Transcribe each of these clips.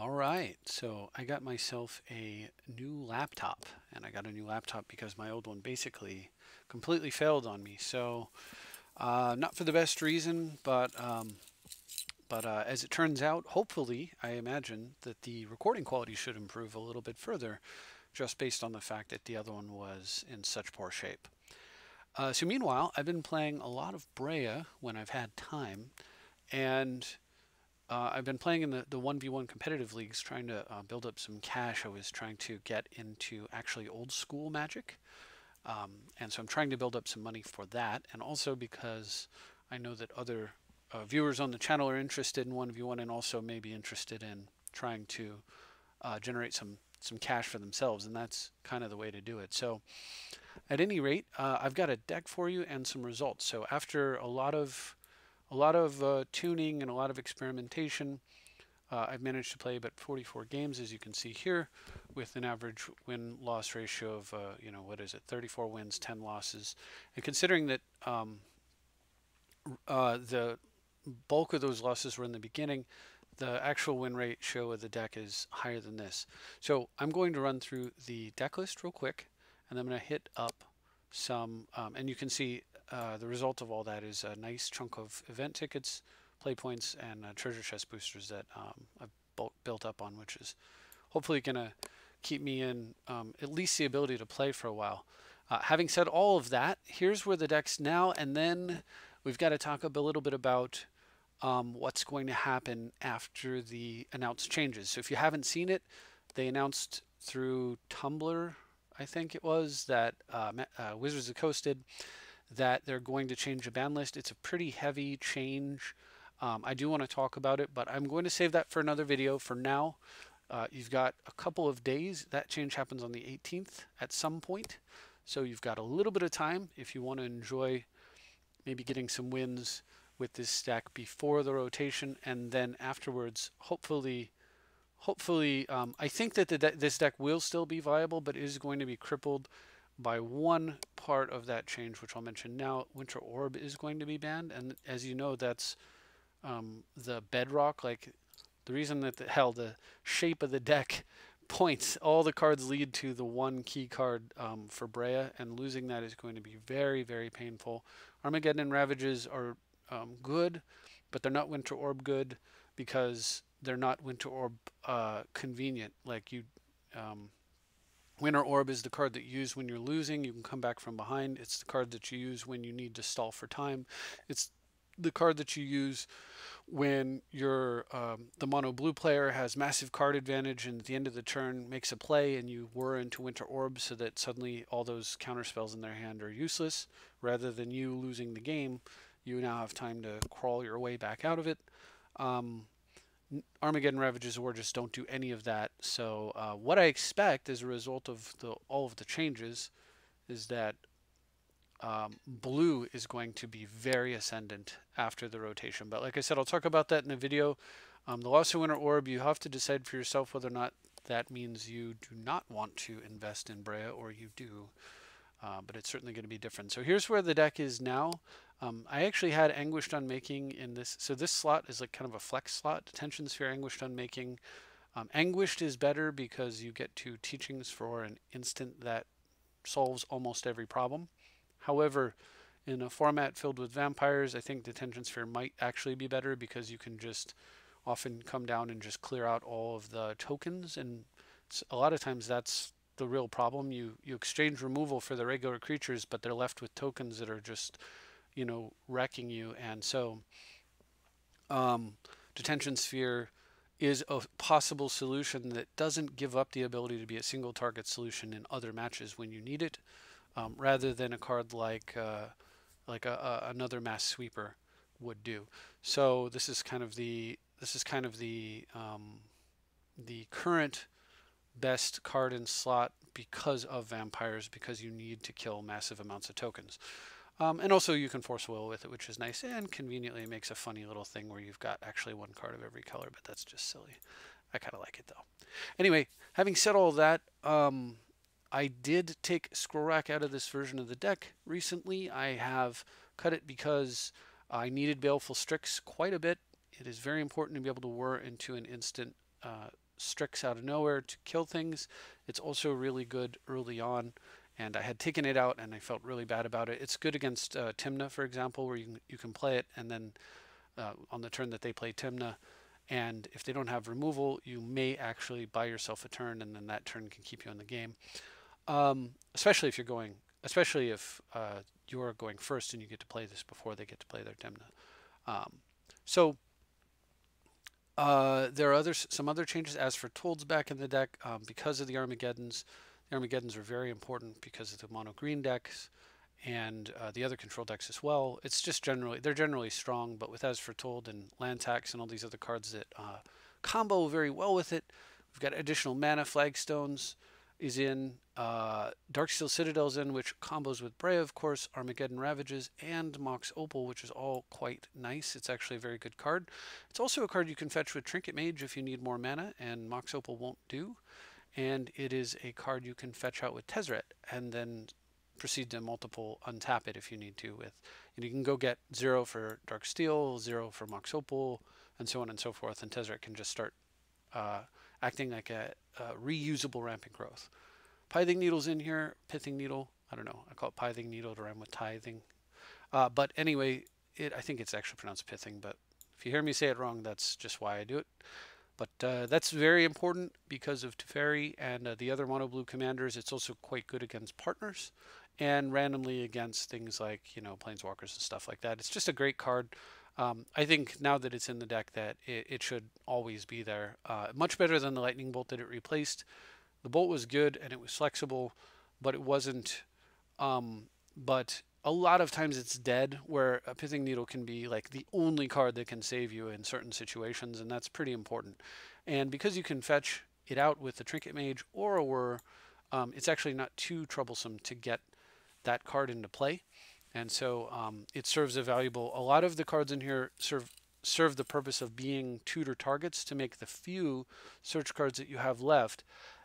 All right, so I got myself a new laptop, and I got a new laptop because my old one basically completely failed on me. So, not for the best reason, but as it turns out, hopefully, I imagine that the recording quality should improve a little bit further, just based on the fact that the other one was in such poor shape. So meanwhile, I've been playing a lot of Breya when I've had time, and I've been playing in the 1v1 competitive leagues, trying to build up some cash. I was trying to get into actually old school Magic. And so I'm trying to build up some money for that. And also because I know that other viewers on the channel are interested in 1v1 and also may be interested in trying to generate some cash for themselves. And that's kind of the way to do it. So at any rate, I've got a deck for you and some results. So after a lot of tuning and a lot of experimentation, I've managed to play about 44 games, as you can see here, with an average win-loss ratio of, what is it, 34 wins, 10 losses. And considering that the bulk of those losses were in the beginning, the actual win ratio of the deck is higher than this. So I'm going to run through the deck list real quick, and I'm going to hit up some, and you can see the result of all that is a nice chunk of event tickets, play points, and treasure chest boosters that I've built up on, which is hopefully going to keep me in at least the ability to play for a while. Having said all of that, here's where the deck's now, and then we've got to talk a little bit about what's going to happen after the announced changes. So if you haven't seen it, they announced through Tumblr, I think it was, that Wizards of the Coast did, that they're going to change the ban list. It's a pretty heavy change. I do want to talk about it, but I'm going to save that for another video. For now, you've got a couple of days. That change happens on the 18th at some point. So you've got a little bit of time if you want to enjoy maybe getting some wins with this stack before the rotation, and then afterwards, hopefully, I think that this deck will still be viable, but it is going to be crippled by one part of that change, which I'll mention now. Winter Orb is going to be banned, and as you know, that's the bedrock. Like the reason that the shape of the deck points, all the cards lead to the one key card for Breya, and losing that is going to be very, very painful. Armageddon and Ravages are good, but they're not Winter Orb good because they're not Winter Orb convenient. Like Winter Orb is the card that you use when you're losing. You can come back from behind. It's the card that you use when you need to stall for time. It's the card that you use when the mono blue player has massive card advantage and at the end of the turn makes a play and you whir into Winter Orb so that suddenly all those counter spells in their hand are useless. Rather than you losing the game, you now have time to crawl your way back out of it. Armageddon Ravages or just don't do any of that. So what I expect as a result of all of the changes is that blue is going to be very ascendant after the rotation. But like I said, I'll talk about that in a video. The loss of Winter Orb, you have to decide for yourself whether or not that means you do not want to invest in Breya or you do. But it's certainly going to be different. So here's where the deck is now. I actually had Anguished Unmaking in this. So this slot is like kind of a flex slot. Detention Sphere, Anguished Unmaking. Anguished is better because you get two teachings for an instant that solves almost every problem. However, in a format filled with vampires, I think Detention Sphere might actually be better because you can just often come down and just clear out all of the tokens. And a lot of times that's the real problem. You exchange removal for the regular creatures, but they're left with tokens that are just, wrecking you. And so Detention Sphere is a possible solution that doesn't give up the ability to be a single target solution in other matches when you need it. Rather than a card like another Mass Sweeper would do. So this is kind of the current best card in slot because of vampires, because you need to kill massive amounts of tokens. And also you can force will with it, which is nice, and conveniently it makes a funny little thing where you've got actually one card of every color, but that's just silly. I kind of like it though. Anyway, having said all that, I did take Scroll Rack out of this version of the deck recently. I have cut it because I needed Baleful Strix quite a bit. It is very important to be able to whir into an instant Strix out of nowhere to kill things. It's also really good early on, and I had taken it out and I felt really bad about it. It's good against Tymna, for example, where you can play it, and then on the turn that they play Tymna, and if they don't have removal, you may actually buy yourself a turn, and then that turn can keep you in the game. Especially if you're going first and you get to play this before they get to play their Tymna. So there are some other changes. As for Told's back in the deck, because of the Armageddons. The Armageddons are very important because of the mono green decks and the other control decks as well. It's just they're generally strong, but with As for Told and land tax and all these other cards that combo very well with it. We've got additional mana. Flagstones is in, Darksteel Citadel's in, which combos with Breya, of course, Armageddon Ravages, and Mox Opal, which is all quite nice. It's actually a very good card. It's also a card you can fetch with Trinket Mage if you need more mana, and Mox Opal won't do. And it is a card you can fetch out with Tezzeret, and then proceed to multiple untap it if you need to. And you can go get 0 for Darksteel, 0 for Mox Opal, and so on and so forth, and Tezzeret can just start acting like a reusable Rampant Growth. Pithing Needle's in here. Pithing Needle. I don't know. I call it Pithing Needle to rhyme with tithing. But anyway, I think it's actually pronounced Pithing. But if you hear me say it wrong, that's just why I do it. But that's very important because of Teferi and the other mono blue commanders. It's also quite good against partners and randomly against things like, Planeswalkers and stuff like that. It's just a great card. I think now that it's in the deck that it should always be there. Much better than the Lightning Bolt that it replaced. The Bolt was good and it was flexible, but it wasn't. But a lot of times it's dead, where a Pithing Needle can be like the only card that can save you in certain situations, and that's pretty important. And because you can fetch it out with the Trinket Mage or a Whir, it's actually not too troublesome to get that card into play. And so it serves a lot of the cards in here serve the purpose of being tutor targets to make the few search cards that you have left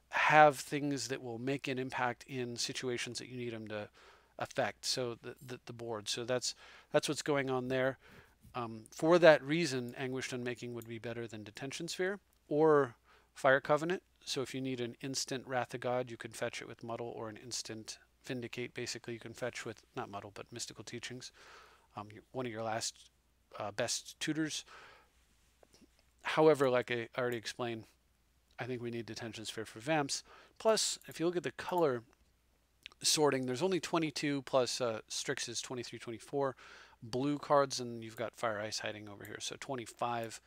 have things that will make an impact in situations that you need them to affect. So the board. So that's what's going on there. For that reason, Anguished Unmaking would be better than Detention Sphere or Fire Covenant. So if you need an instant Wrath of God, you could fetch it with Muddle, or an instant Vindicate. Basically, you can fetch with, not Muddle, but Mystical Teachings. One of your last best tutors. However, like I already explained, I think we need Detention Sphere for Vamps. Plus, if you look at the color sorting, there's only 22 plus Strix is 23, 24 blue cards, and you've got Fire Ice hiding over here. So 25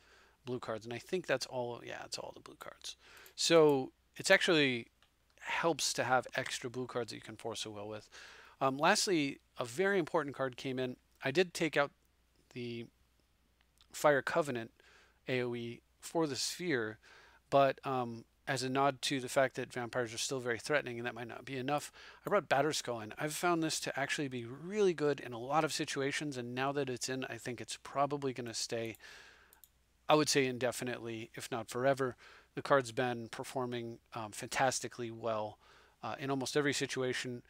blue cards, and I think that's all, yeah, it's all the blue cards. So it's actually helps to have extra blue cards that you can force a will with. Lastly, a very important card came in. I did take out the Fire Covenant AoE for the Sphere, but as a nod to the fact that vampires are still very threatening and that might not be enough, I brought Batterskull in. I've found this to actually be really good in a lot of situations, and now that it's in, I think it's probably going to stay, I would say, indefinitely, if not forever. The card's been performing fantastically well in almost every situation,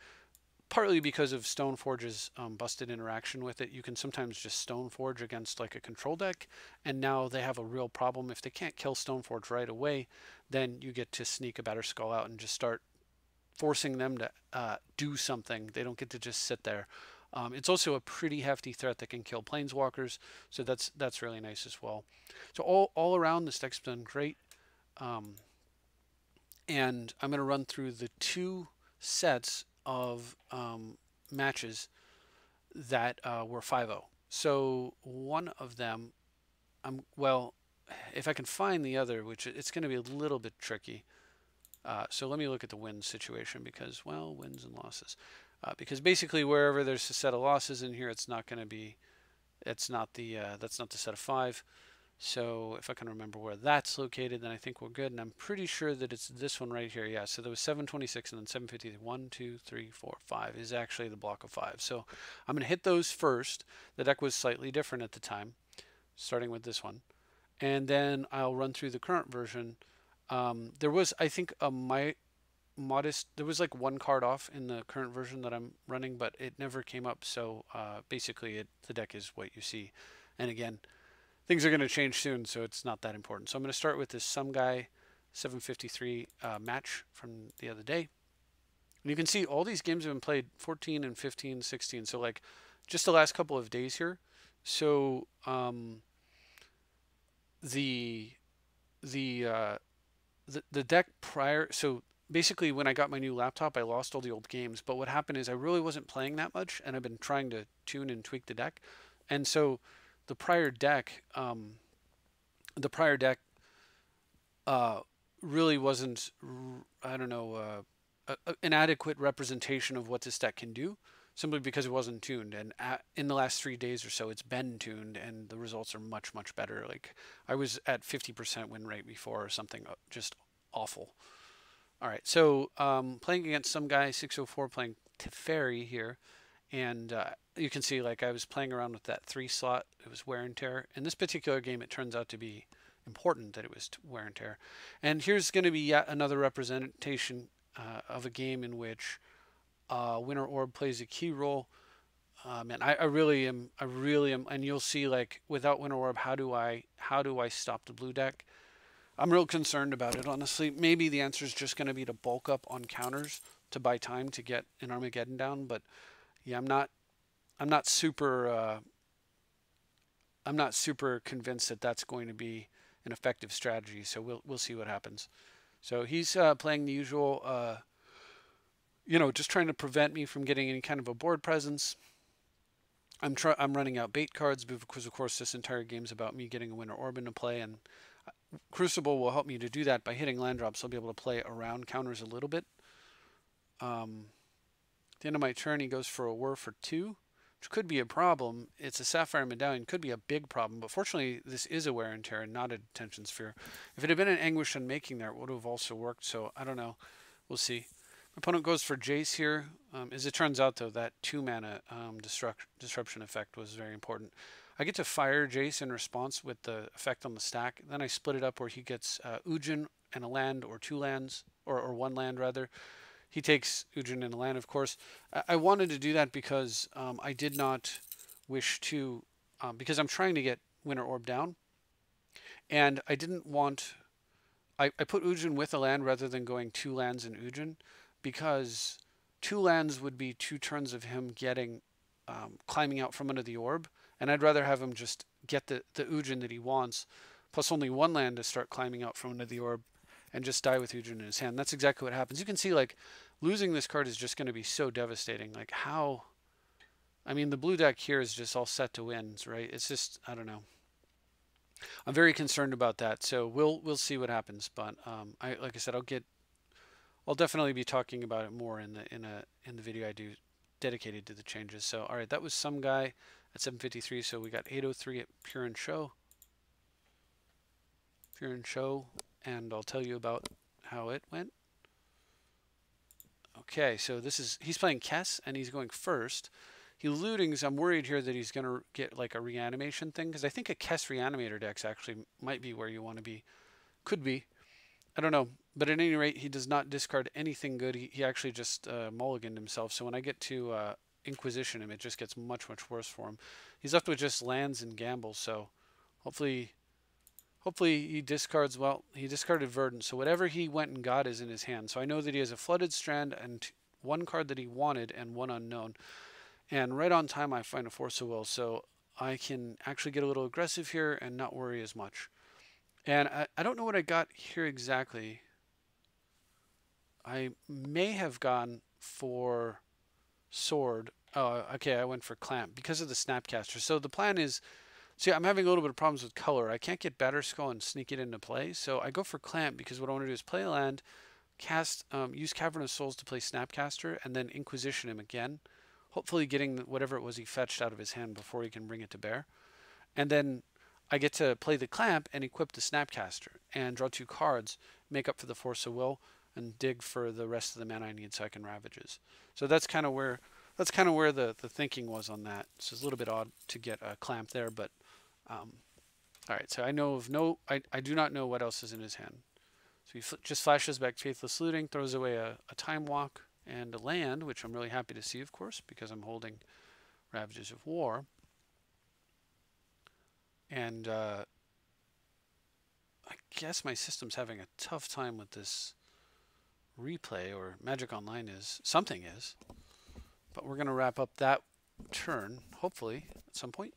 partly because of Stoneforge's busted interaction with it. You can sometimes just Stoneforge against like a control deck, and now they have a real problem. If they can't kill Stoneforge right away, then you get to sneak a Batterskull out and just start forcing them to do something. They don't get to just sit there. It's also a pretty hefty threat that can kill Planeswalkers, so that's really nice as well. So all around, this deck's been great. And I'm going to run through the two sets of matches that were 5-0. So one of them, well, if I can find the other, which it's going to be a little bit tricky. So let me look at the wins situation, because, well, wins and losses. Because basically wherever there's a set of losses in here, it's not going to be, that's not the set of 5. So if I can remember where that's located, then I think we're good. And I'm pretty sure that it's this one right here. Yeah, so there was 726 and then 750. 1, 2, 3, 4, 5 is actually the block of 5. So I'm going to hit those first. The deck was slightly different at the time, starting with this one. And then I'll run through the current version. There was, I think, there was like one card off in the current version that I'm running, but it never came up. So basically the deck is what you see. And again, things are going to change soon, so it's not that important. So I'm going to start with this Some Guy 753 match from the other day. And you can see all these games have been played 14 and 15, 16. So like just the last couple of days here. So the the uh, the deck prior. So basically, when I got my new laptop, I lost all the old games. But what happened is I really wasn't playing that much, and I've been trying to tune and tweak the deck. And so the prior deck, the prior deck uh, really wasn't, I don't know, an adequate representation of what this deck can do, simply because it wasn't tuned. And in the last 3 days or so, it's been tuned, and the results are much, much better. Like I was at 50% win rate before, or something just awful. All right, so playing against some guy, 604, playing Teferi here, and you can see like I was playing around with that 3 slot. It was wear and tear. In this particular game, it turns out to be important that it was wear and tear. And here's going to be yet another representation of a game in which Winter Orb plays a key role. And I really am, and you'll see like without Winter Orb, how do I stop the blue deck? I'm real concerned about it, honestly. Maybe the answer is just going to be to bulk up on counters to buy time to get an Armageddon down, but yeah, I'm not super convinced that that's going to be an effective strategy. So we'll see what happens. So he's playing the usual, just trying to prevent me from getting any kind of a board presence. I'm running out bait cards because, of course, this entire game's about me getting a Winter Orb into play, and Crucible will help me to do that by hitting land drops. I'll be able to play around counters a little bit. At the end of my turn, he goes for a Whir for 2, which could be a problem. It's a Sapphire Medallion, could be a big problem, but fortunately, this is a Wear and Tear and not a Detention Sphere. If it had been an Anguish Unmaking there, it would have also worked, so I don't know. We'll see. My opponent goes for Jace here. As it turns out, though, that 2-mana disruption effect was very important. I get to fire Jace in response with the effect on the stack. Then I split it up where he gets Ujin and a land, or 2 lands, or 1 land rather. He takes Ujin and a land, of course. I wanted to do that because I did not wish to, because I'm trying to get Winter Orb down. And I didn't want, I put Ujin with a land rather than going 2 lands in Ujin, because 2 lands would be 2 turns of him getting, climbing out from under the orb. And I'd rather have him just get the Ujin that he wants, plus only 1 land to start climbing out from under the orb, and just die with Ujin in his hand. That's exactly what happens. You can see, like, losing this card is just going to be so devastating. Like, how... I mean, the blue deck here is just all set to wins, right? It's just, I don't know. I'm very concerned about that, so we'll see what happens. But like I said, I'll definitely be talking about it more in the video I do dedicated to the changes. So, all right, that was some guy at 753. So we got 803 at Pure and Show. Pure and Show, and I'll tell you about how it went. Okay, so he's playing Kess, and he's going first. He looting, so I'm worried here that he's going to get like a reanimation thing, because I think a Kess reanimator deck actually might be where you want to be. Could be. I don't know. But at any rate, he does not discard anything good. He actually just mulliganed himself. So when I get to Inquisition him, it just gets much, much worse for him. He's left with just lands and gambles, so hopefully he discards, well, he discarded Verdant, so whatever he went and got is in his hand. So I know that he has a Flooded Strand and 1 card that he wanted and 1 unknown. And right on time I find a Force of Will, so I can actually get a little aggressive here and not worry as much. And I don't know what I got here exactly. I may have gone for Sword. Oh, okay, I went for Clamp because of the Snapcaster. So the plan is, see, I'm having a little bit of problems with color. I can't get Batterskull and sneak it into play, so I go for Clamp because what I want to do is play a land, use Cavern of Souls to play Snapcaster, and then Inquisition him again, hopefully getting whatever it was he fetched out of his hand before he can bring it to bear. And then I get to play the Clamp and equip the Snapcaster and draw 2 cards, make up for the Force of Will, and dig for the rest of the mana I need so I can Ravages. So that's kind of where the thinking was on that. So it's a little bit odd to get a Clamp there, but all right. So I know of I do not know what else is in his hand. So he just flashes back Faithless Looting, throws away a Time Walk and a land, which I'm really happy to see, of course, because I'm holding Ravages of War. And I guess my system's having a tough time with this replay, or Magic Online is. Something is. But we're going to wrap up that turn, hopefully, at some point.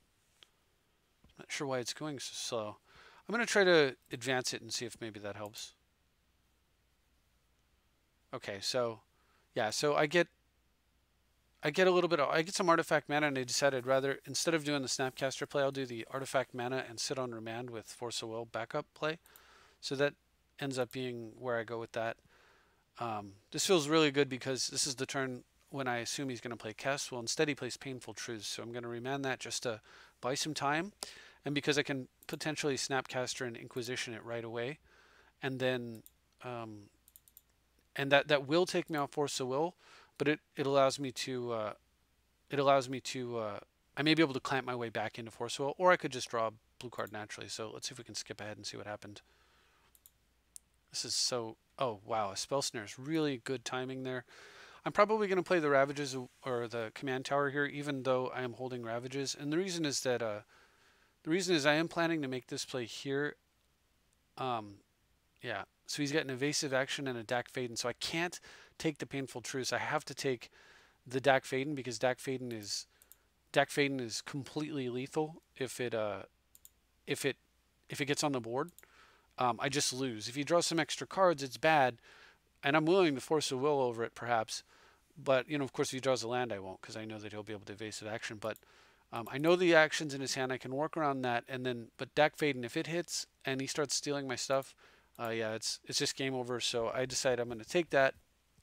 Not sure why it's going so slow. I'm going to try to advance it and see if maybe that helps. Okay, so yeah, so I get a little bit of, I get some artifact mana, and I decided I'd rather, instead of doing the Snapcaster play, I'll do the artifact mana and sit on Remand with Force of Will backup play. So that ends up being where I go with that. This feels really good because this is the turn when I assume he's going to play Kess. Well, instead he plays Painful Truths, so I'm going to Remand that just to buy some time. And because I can potentially Snapcaster and Inquisition it right away. And then, and that will take me off Force of Will, but it allows me to, I may be able to clamp my way back into Force of Will, or I could just draw a blue card naturally. So let's see if we can skip ahead and see what happened. This is so, oh wow, a Spell Snare is really good timing there. I'm probably going to play the Ravages or the Command Tower here, even though I am holding Ravages. And the reason is that, I am planning to make this play here. Yeah, so he's got an evasive action and a Dak Faden, so I can't take the Painful Truce. I have to take the Dak Faden because Dak Faden is completely lethal if it gets on the board. I just lose. If he draws some extra cards, it's bad, and I'm willing to Force a Will over it perhaps. But of course, if he draws a land, I won't, because I know that he'll be able to evasive action. But I know the actions in his hand. I can work around that, and then but Dak Faden, if it hits and he starts stealing my stuff, yeah, it's just game over. So I decide I'm going to take that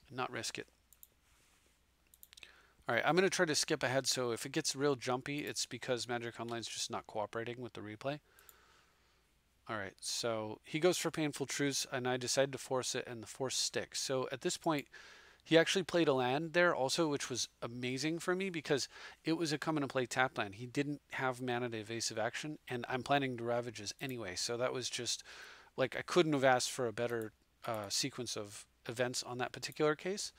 and not risk it. All right, I'm going to try to skip ahead. So if it gets real jumpy, it's because Magic Online's just not cooperating with the replay. All right, so he goes for Painful Truce, and I decide to force it, and the force sticks. So at this point, he actually played a land there also, which was amazing for me because it was a come and play tap land. He didn't have mana to evasive action, and I'm planning to Ravages anyway. So that was just like I couldn't have asked for a better sequence of events on that particular case.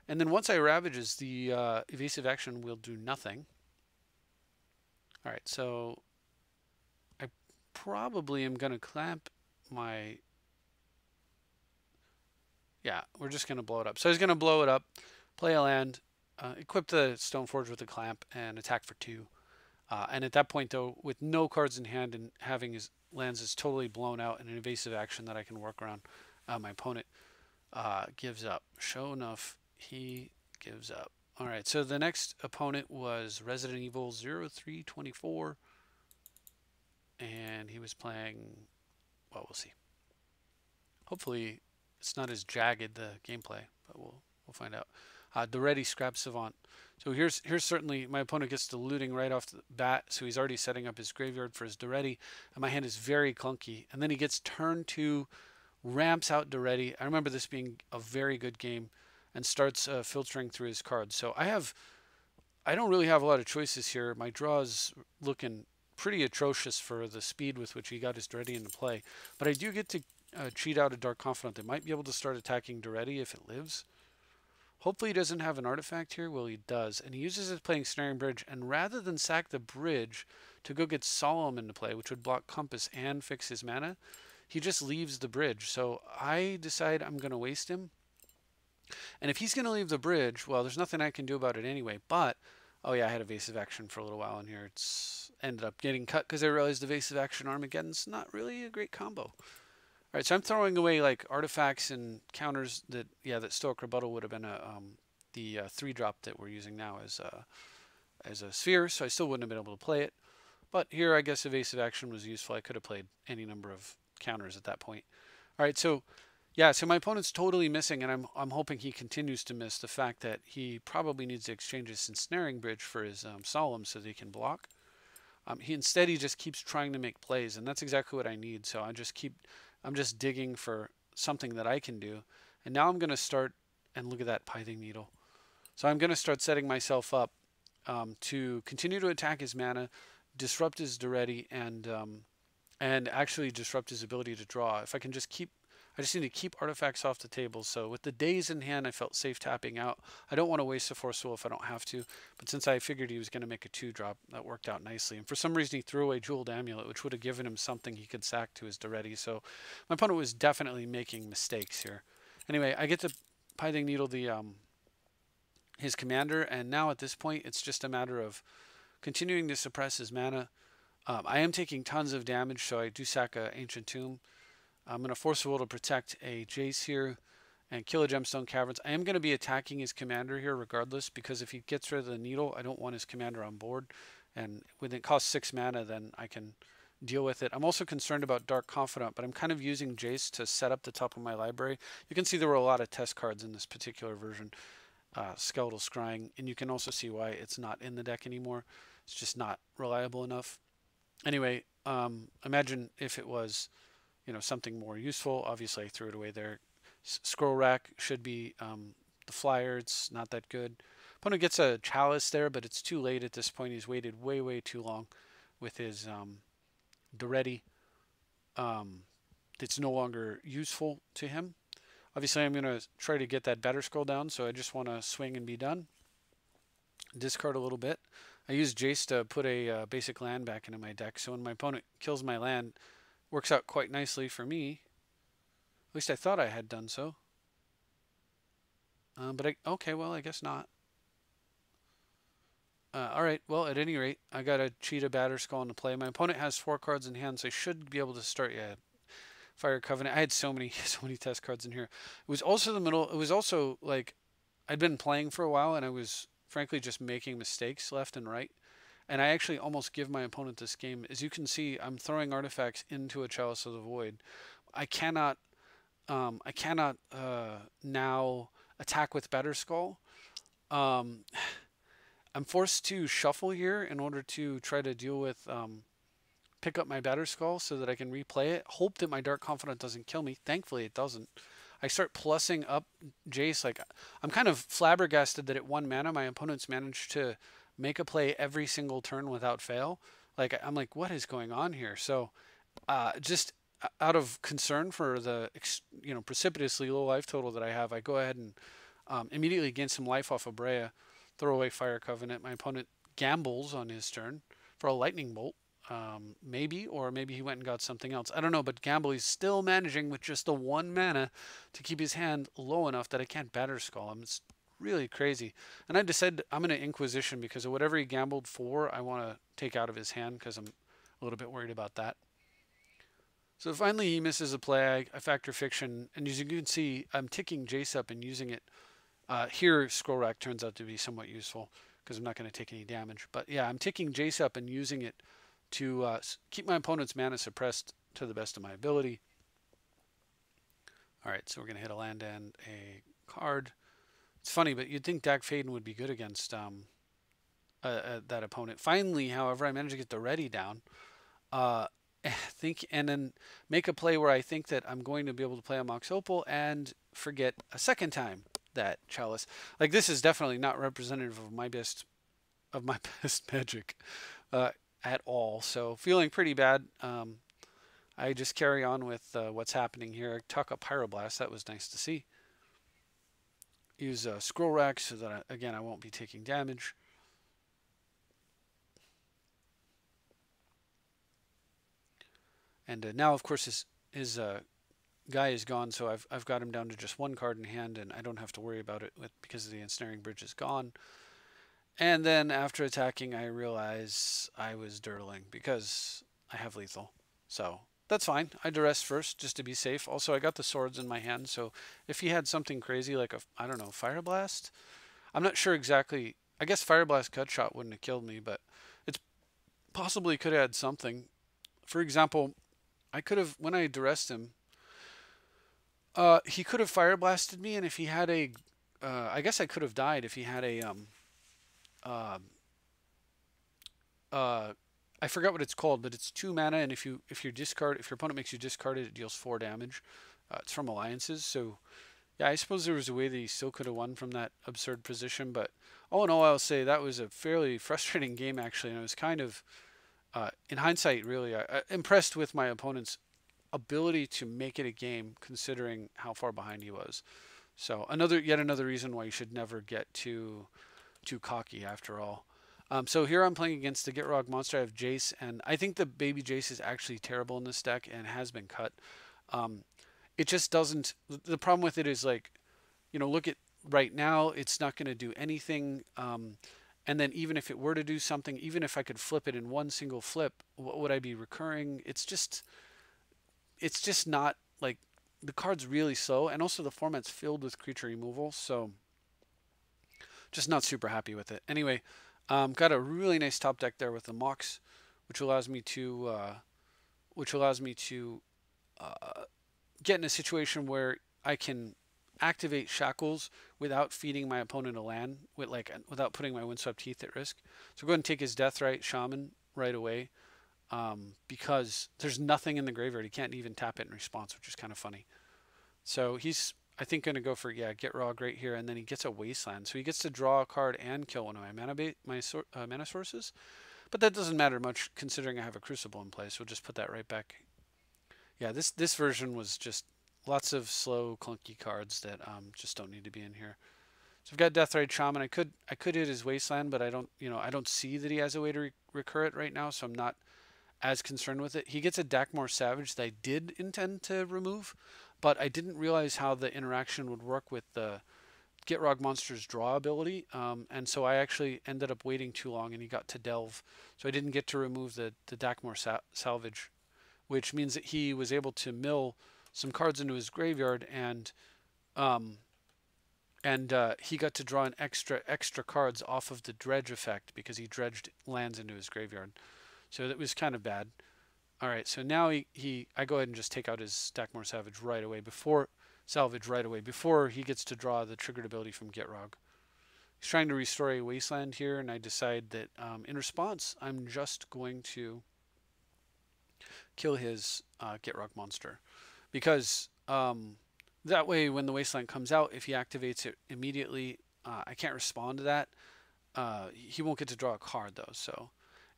And then once I Ravages, the evasive action will do nothing. All right, so I probably am going to clamp my... Yeah, we're just going to blow it up. So he's going to blow it up, play a land, equip the Stoneforge with a clamp, and attack for 2. And at that point, though, with no cards in hand and having his lands is totally blown out and an evasive action that I can work around, my opponent gives up. Sure enough, he gives up. All right, so the next opponent was Resident Evil 0324. And he was playing, well, we'll see. Hopefully it's not as jagged, the gameplay, but we'll find out. Doretti Scrap Savant. So here's certainly my opponent gets the looting right off the bat, so he's already setting up his graveyard for his Doretti, and my hand is very clunky. And then he gets turn 2, ramps out Doretti. I remember this being a very good game, and starts filtering through his cards. So I don't really have a lot of choices here. My draw is looking pretty atrocious for the speed with which he got his Doretti into play. But I do get to cheat out a Dark Confidant that might be able to start attacking Doretti if it lives. Hopefully he doesn't have an artifact here. Well, he does. And he uses it playing Snaring Bridge. And rather than sack the bridge to go get Solemn into play, which would block Compass and fix his mana, he just leaves the bridge. So I decide I'm going to waste him. And if he's going to leave the bridge, well, there's nothing I can do about it anyway. But, oh yeah, I had evasive action for a little while in here. It's ended up getting cut because I realized evasive action Armageddon's not really a great combo. All right, so I'm throwing away like artifacts and counters that, yeah, that Stoic Rebuttal would have been the 3-drop that we're using now as a sphere, so I still wouldn't have been able to play it. But here, I guess evasive action was useful. I could have played any number of counters at that point. All right, so yeah, so my opponent's totally missing, and I'm hoping he continues to miss the fact that he probably needs to exchange his Ensnaring Bridge for his Solemn so that he can block. Instead, he just keeps trying to make plays, and that's exactly what I need. So I'm just digging for something that I can do. And now I'm going to start, and look at that Pithing Needle. So I'm going to start setting myself up to continue to attack his mana, disrupt his Doretti, and actually disrupt his ability to draw. If I can just keep, I just need to keep artifacts off the table. So with the days in hand, I felt safe tapping out. I don't want to waste a Force Wheel if I don't have to. But since I figured he was going to make a 2-drop, that worked out nicely. And for some reason, he threw away Jeweled Amulet, which would have given him something he could sack to his Daretti. So my opponent was definitely making mistakes here. Anyway, I get to Pithing Needle his commander, and now at this point, it's just a matter of continuing to suppress his mana. I am taking tons of damage, so I do sack an Ancient Tomb. I'm going to Force a Will to protect a Jace here and kill a Gemstone Caverns. I am going to be attacking his commander here regardless, because if he gets rid of the needle, I don't want his commander on board. And when it costs 6 mana, then I can deal with it. I'm also concerned about Dark Confidant, but I'm kind of using Jace to set up the top of my library. You can see there were a lot of test cards in this particular version. Skeletal Scrying, and you can also see why it's not in the deck anymore. It's just not reliable enough. Anyway, imagine if it was, something more useful. Obviously, I threw it away there. Scroll Rack should be the flyer. It's not that good. Opponent gets a Chalice there, but it's too late at this point. He's waited way, way too long with his Daretti. It's no longer useful to him. Obviously, I'm going to try to get that better scroll down, so I just want to swing and be done. Discard a little bit. I use Jace to put a basic land back into my deck, so when my opponent kills my land, works out quite nicely for me. At least I thought I had done so. Okay, well, I guess not. Alright, well, at any rate, I got a Cheetah Batterskull into play. My opponent has 4 cards in hand, so I should be able to start, Fire Covenant. I had so many test cards in here. It was also like I'd been playing for a while and I was frankly just making mistakes left and right. And I actually almost give my opponent this game. As you can see, I'm throwing artifacts into a Chalice of the Void. I cannot now attack with Batterskull. I'm forced to shuffle here in order to try to deal with pick up my Batterskull so that I can replay it. Hope that my Dark Confidant doesn't kill me. Thankfully, it doesn't. I start plussing up Jace. Like, I'm kind of flabbergasted that at 1 mana, my opponents managed to make a play every single turn without fail. Like, I'm like, what is going on here? So, just out of concern for the precipitously low life total that I have, I go ahead and immediately gain some life off of Breya, throw away Fire Covenant. My opponent gambles on his turn for a Lightning Bolt. Maybe he went and got something else. I don't know, but Gamble, he's still managing with just the 1 mana to keep his hand low enough that I can't Batterskull him. It's really crazy. And I decided I'm going to Inquisition because of whatever he gambled for, I want to take out of his hand because I'm a little bit worried about that. So finally he misses a play. I Factor Fiction, and as you can see, I'm ticking Jace up and using it. Here, Scroll Rack turns out to be somewhat useful because I'm not going to take any damage. But yeah, I'm ticking Jace up and using it to keep my opponent's mana suppressed to the best of my ability. Alright, so we're going to hit a land and a card. It's funny, but you'd think Dag Faden would be good against that opponent. Finally, however, I managed to get the Daretti down. And then make a play where I think that I'm going to be able to play a Mox Opal and forget a second time that Chalice. Like, this is definitely not representative of my best magic. At all. So feeling pretty bad. I just carry on with what's happening here. Tuck a Pyroblast. That was nice to see. Use a Scroll Rack so that, again, I won't be taking damage. And now, of course, his guy is gone, so I've got him down to just 1 card in hand, and I don't have to worry about it because the Ensnaring Bridge is gone. And then after attacking, I realize I was dirtling because I have lethal. So that's fine. I duress first just to be safe. Also, I got the swords in my hand, so if he had something crazy like I don't know, Fire Blast? I'm not sure exactly. I guess Fire Blast Cut Shot wouldn't have killed me, but it's possibly could have had something. For example, I could have, when I duressed him, he could have Fire Blasted me, and if he had a, I guess I could have died if he had a, I forgot what it's called, but it's 2 mana, and if your opponent makes you discard it, it deals 4 damage. It's from Alliances, so yeah, I suppose there was a way that he still could have won from that absurd position, but all in all, I'll say that was a fairly frustrating game actually, and I was kind of, in hindsight, really impressed with my opponent's ability to make it a game considering how far behind he was. So yet another reason why you should never get too cocky after all. So here I'm playing against the Gitrog monster. I have Jace, and I think the baby Jace is actually terrible in this deck and has been cut. Um, it just doesn't. The problem with it is like, look at right now, it's not going to do anything. And then even if it were to do something, even if I could flip it in one single flip, what would I be recurring? It's just not like the card's really slow, and also the format's filled with creature removal, so just not super happy with it. Anyway, got a really nice top deck there with the Mox, which allows me to get in a situation where I can activate Shackles without feeding my opponent a land, without putting my Windswept Heath at risk. So go ahead and take his Deathrite Shaman right away, because there's nothing in the graveyard. He can't even tap it in response, which is kind of funny. So he's, I think, going to go for, Gitrog right here, and then he gets a Wasteland. So he gets to draw a card and kill one of my mana sources. But that doesn't matter much considering I have a Crucible in place. We'll just put that right back. Yeah, this version was just lots of slow, clunky cards that just don't need to be in here. So I've got Deathrite Shaman. I could hit his Wasteland, but I don't see that he has a way to recur it right now, so I'm not as concerned with it. He gets a Dakmor Savage that I did intend to remove, but I didn't realize how the interaction would work with the Gitrog monster's draw ability, and so I actually ended up waiting too long, and he got to Delve, so I didn't get to remove the Dakmor Salvage, which means that he was able to mill some cards into his graveyard, and he got to draw an extra cards off of the dredge effect because he dredged lands into his graveyard. So that was kind of bad. All right, so now I go ahead and just take out his Dakmor Salvage right away before he gets to draw the triggered ability from Gitrog. He's trying to restore a Wasteland here, and I decide that in response, I'm just going to kill his Gitrog monster, because that way when the Wasteland comes out, if he activates it immediately, I can't respond to that. He won't get to draw a card though. So,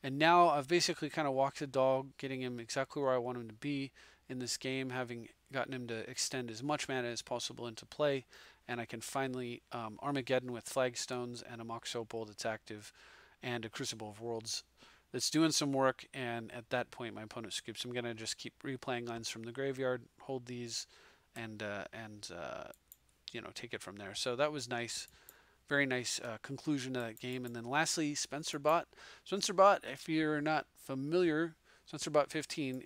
and now I've basically kind of walked the dog, getting him exactly where I want him to be in this game, having gotten him to extend as much mana as possible into play, and I can finally Armageddon with Flagstones and a Mox Opal that's active, and a Crucible of Worlds that's doing some work, and at that point my opponent scoops. I'm going to just keep replaying lands from the graveyard, hold these, and take it from there. So that was nice. Very nice conclusion to that game. And then lastly, SpencerBot. SpencerBot, if you're not familiar, SpencerBot 15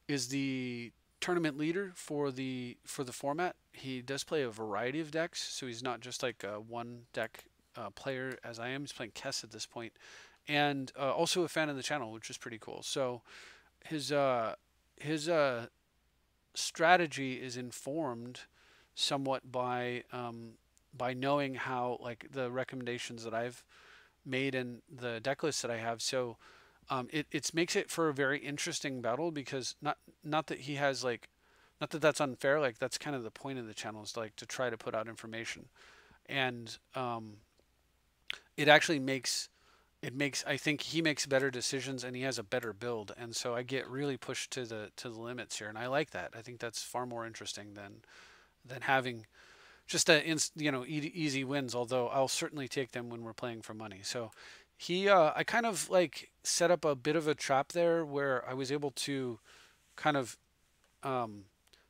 is the tournament leader for the format. He does play a variety of decks, so he's not just like a one deck player as I am. He's playing Kess at this point, and also a fan of the channel, which is pretty cool. So his strategy is informed somewhat by knowing how, like, the recommendations that I've made and the deck list that I have. So it makes it for a very interesting battle, because not that he has, like, not that that's unfair, like that's kind of the point of the channel, is like to try to put out information, and it actually makes I think he makes better decisions, and he has a better build, and so I get really pushed to the limits here, and I like that. I think that's far more interesting than having just easy wins, although I'll certainly take them when we're playing for money. So I kind of like set up a bit of a trap there where I was able to kind of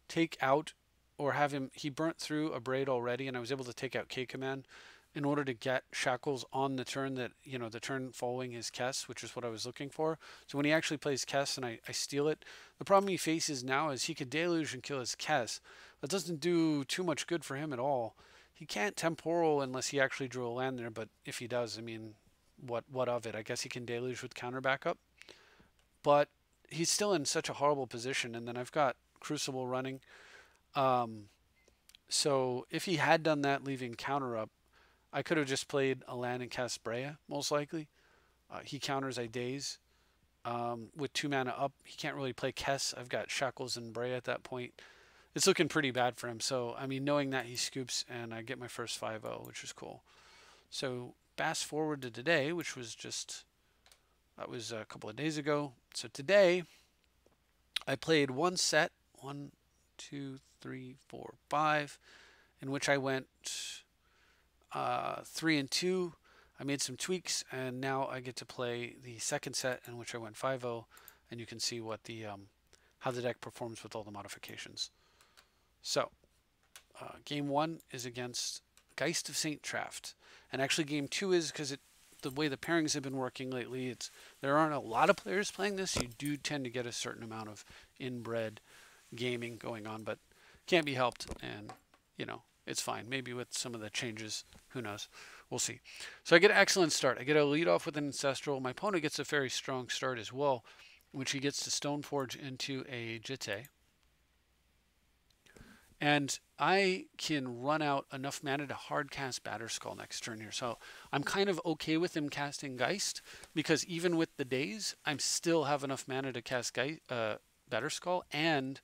take out, or have him, he burnt through a Braid already, and I was able to take out K-Command in order to get Shackles on the turn that, the turn following his Kess, which is what I was looking for. So when he actually plays Kess and I steal it, the problem he faces now is he could Deluge and kill his Kess. That doesn't do too much good for him at all. He can't Temporal unless he actually drew a land there, but if he does, I mean, what of it? I guess he can Deluge with counter backup. But he's still in such a horrible position, and then I've got Crucible running. So if he had done that, leaving counter up, I could have just played a land and cast Breya, most likely. He counters I Daze. With 2 mana up, he can't really play Kess. I've got Shackles and Breya at that point. It's looking pretty bad for him. So, I mean, knowing that, he scoops, and I get my first 5-0, which is cool. So, fast forward to today, which was that was a couple of days ago. So today, I played one set, 1, 2, 3, 4, 5, in which I went 3-2. I made some tweaks, and now I get to play the second set in which I went 5-0, and you can see what the how the deck performs with all the modifications. So, game 1 is against Geist of Saint Traft, and actually game 2 is because the way the pairings have been working lately. There aren't a lot of players playing this. You do tend to get a certain amount of inbred gaming going on, but can't be helped, and it's fine. Maybe with some of the changes, who knows? We'll see. So I get an excellent start. I get a lead off with an Ancestral. My opponent gets a very strong start as well, which he gets to Stoneforge into a Jitte. And I can run out enough mana to hard cast Batterskull next turn here. So I'm kind of okay with him casting Geist, because even with the days, I still have enough mana to cast Batterskull, and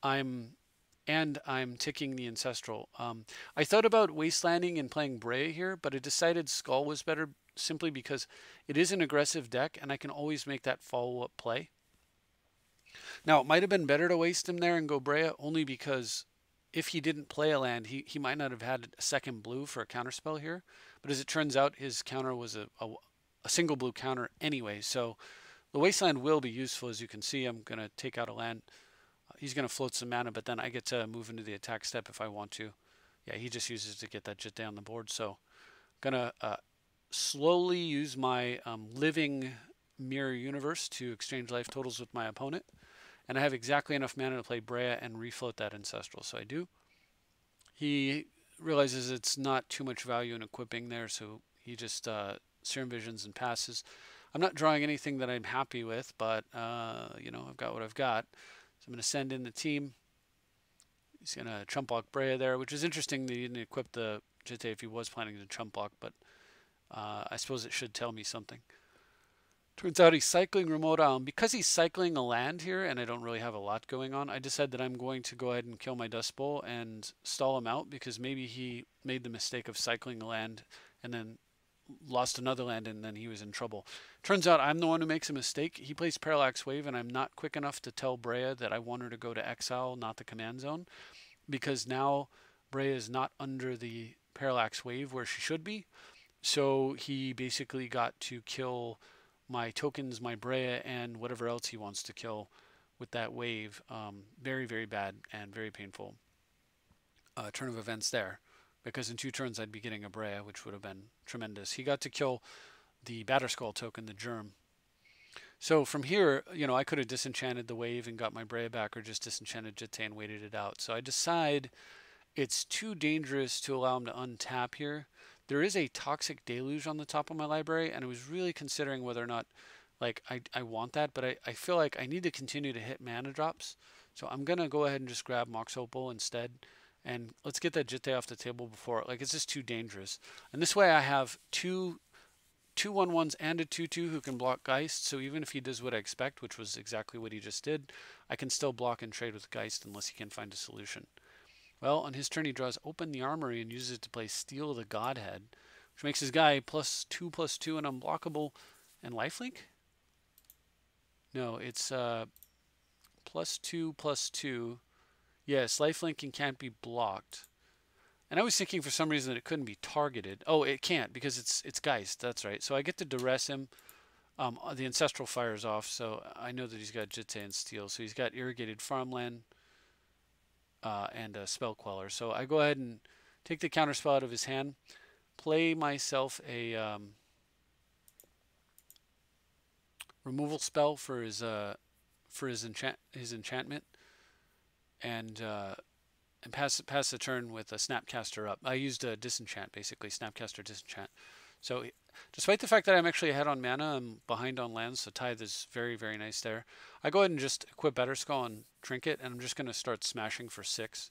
I'm ticking the Ancestral. I thought about Wastelanding and playing Breya here, but I decided Skull was better simply because it is an aggressive deck, and I can always make that follow-up play. Now, it might have been better to waste him there and go Breya, only because if he didn't play a land, he might not have had a second blue for a counterspell here. But as it turns out, his counter was a single blue counter anyway. So the Wasteland will be useful. As you can see, I'm going to take out a land. He's going to float some mana, but then I get to move into the attack step if I want to. Yeah, he just uses to get that Jitte on the board. So I'm going to slowly use my living mirror universe to exchange life totals with my opponent. And I have exactly enough mana to play Breya and refloat that Ancestral, so I do. He realizes it's not too much value in equipping there, so he just Serum Visions and passes. I'm not drawing anything that I'm happy with, but I've got what I've got. So I'm going to send in the team. He's going to chump block Breya there, which is interesting that he didn't equip the Jitte if he was planning to chump block, but I suppose it should tell me something. Turns out he's cycling Remote Island. Because he's cycling a land here, and I don't really have a lot going on, I decided that I'm going to go ahead and kill my Dust Bowl and stall him out, because maybe he made the mistake of cycling a land and then lost another land, and then he was in trouble. Turns out I'm the one who makes a mistake. He plays Parallax Wave, and I'm not quick enough to tell Breya that I want her to go to exile, not the command zone, because now Breya is not under the Parallax Wave where she should be. So he basically got to kill my tokens, my Breya, and whatever else he wants to kill with that wave. Very, very bad and very painful turn of events there, because in 2 turns I'd be getting a Breya, which would have been tremendous. He got to kill the Batterskull token, the Germ. So from here, I could have disenchanted the wave and got my Breya back, or just disenchanted Jitte and waited it out. So I decide it's too dangerous to allow him to untap here. There is a Toxic Deluge on the top of my library, and I was really considering whether or not I want that, but I feel like I need to continue to hit mana drops. So I'm going to go ahead and just grab Mox Opal instead, and let's get that Jitte off the table before, it's just too dangerous. And this way I have two 1/1s and a 2/2 who can block Geist, so even if he does what I expect, which was exactly what he just did, I can still block and trade with Geist unless he can find a solution. Well, on his turn, he draws Open the Armory and uses it to play Steal the Godhead, which makes his guy +2/+2 and unblockable. And lifelink? No, it's +2/+2. Yes, lifelink can't be blocked. And I was thinking for some reason that it couldn't be targeted. Oh, it can't, because it's Geist. That's right. So I get to duress him. The Ancestral fires off, so I know that he's got Jitte and Steel. So he's got Irrigated Farmland and a Spell Queller. So I go ahead and take the counterspell out of his hand, play myself a removal spell for his enchantment, and pass the turn with a Snapcaster up. I used a disenchant, basically Snapcaster disenchant. So despite the fact that I'm actually ahead on mana, I'm behind on lands, so Tithe is very, very nice there. I go ahead and just equip Batterskull and Trinket, and I'm just going to start smashing for 6.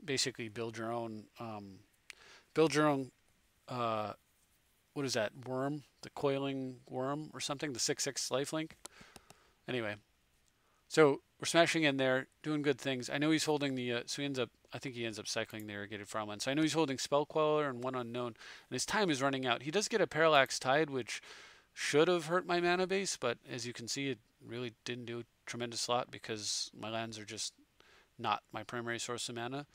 Basically build your own, what is that, worm? The Coiling Worm or something? The 6/6 lifelink? Anyway, so we're smashing in there, doing good things. I know he's holding the, so I think he ends up cycling the Irrigated Farmland. So I know he's holding Spell Queller and one unknown, and his time is running out. He does get a Parallax Tide, which should have hurt my mana base, but as you can see, it really didn't do tremendous lot because my lands are just not my primary source of mana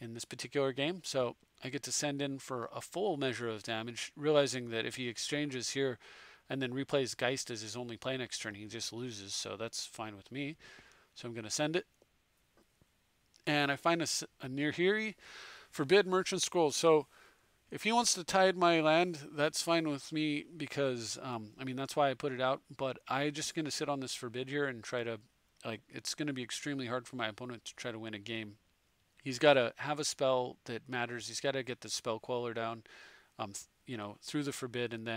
in this particular game. So I get to send in for a full measure of damage, realizing that if he exchanges here and then replays Geist as his only play next turn, he just loses. So that's fine with me. So I'm going to send it. And I find a Nihiri, Forbid Merchant Scrolls. So if he wants to tide my land, that's fine with me because, I mean, that's why I put it out. But I'm just going to sit on this Forbid here and try to, like, it's going to be extremely hard for my opponent to try to win a game. He's got to have a spell that matters. He's got to get the spell queller down, you know, through the Forbid, and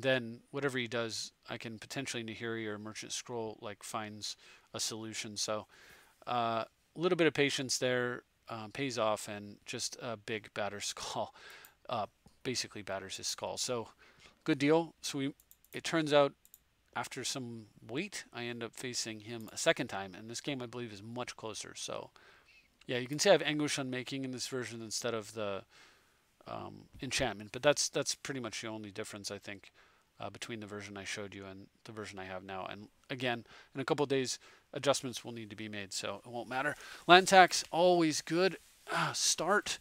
then whatever he does, I can potentially Nihiri or Merchant Scroll like finds a solution. So a little bit of patience there pays off, and just a big batter skull basically batters his skull. So good deal. So it turns out after some wait, I end up facing him a second time, and this game I believe is much closer. So yeah, you can see I have Anguish Unmaking in this version instead of the enchantment, but that's pretty much the only difference I think between the version I showed you and the version I have now. And again, in a couple of days, adjustments will need to be made, so it won't matter. Land tax always good start,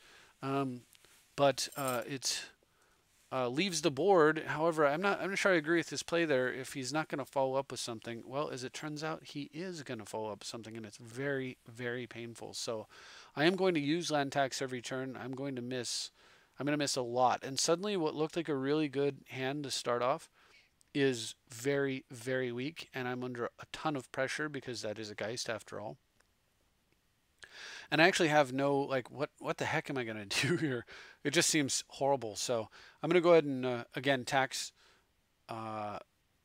but it leaves the board. However, I'm not sure I agree with his play there. If he's not going to follow up with something, well, as it turns out, he is going to follow up with something, and it's very, very painful. So I am going to use land tax every turn. I'm going to miss a lot. And suddenly what looked like a really good hand to start off is very, very weak, and I'm under a ton of pressure because that is a Geist after all. And I actually have no, like, what the heck am I going to do here? It just seems horrible. So I'm going to go ahead and, again, tax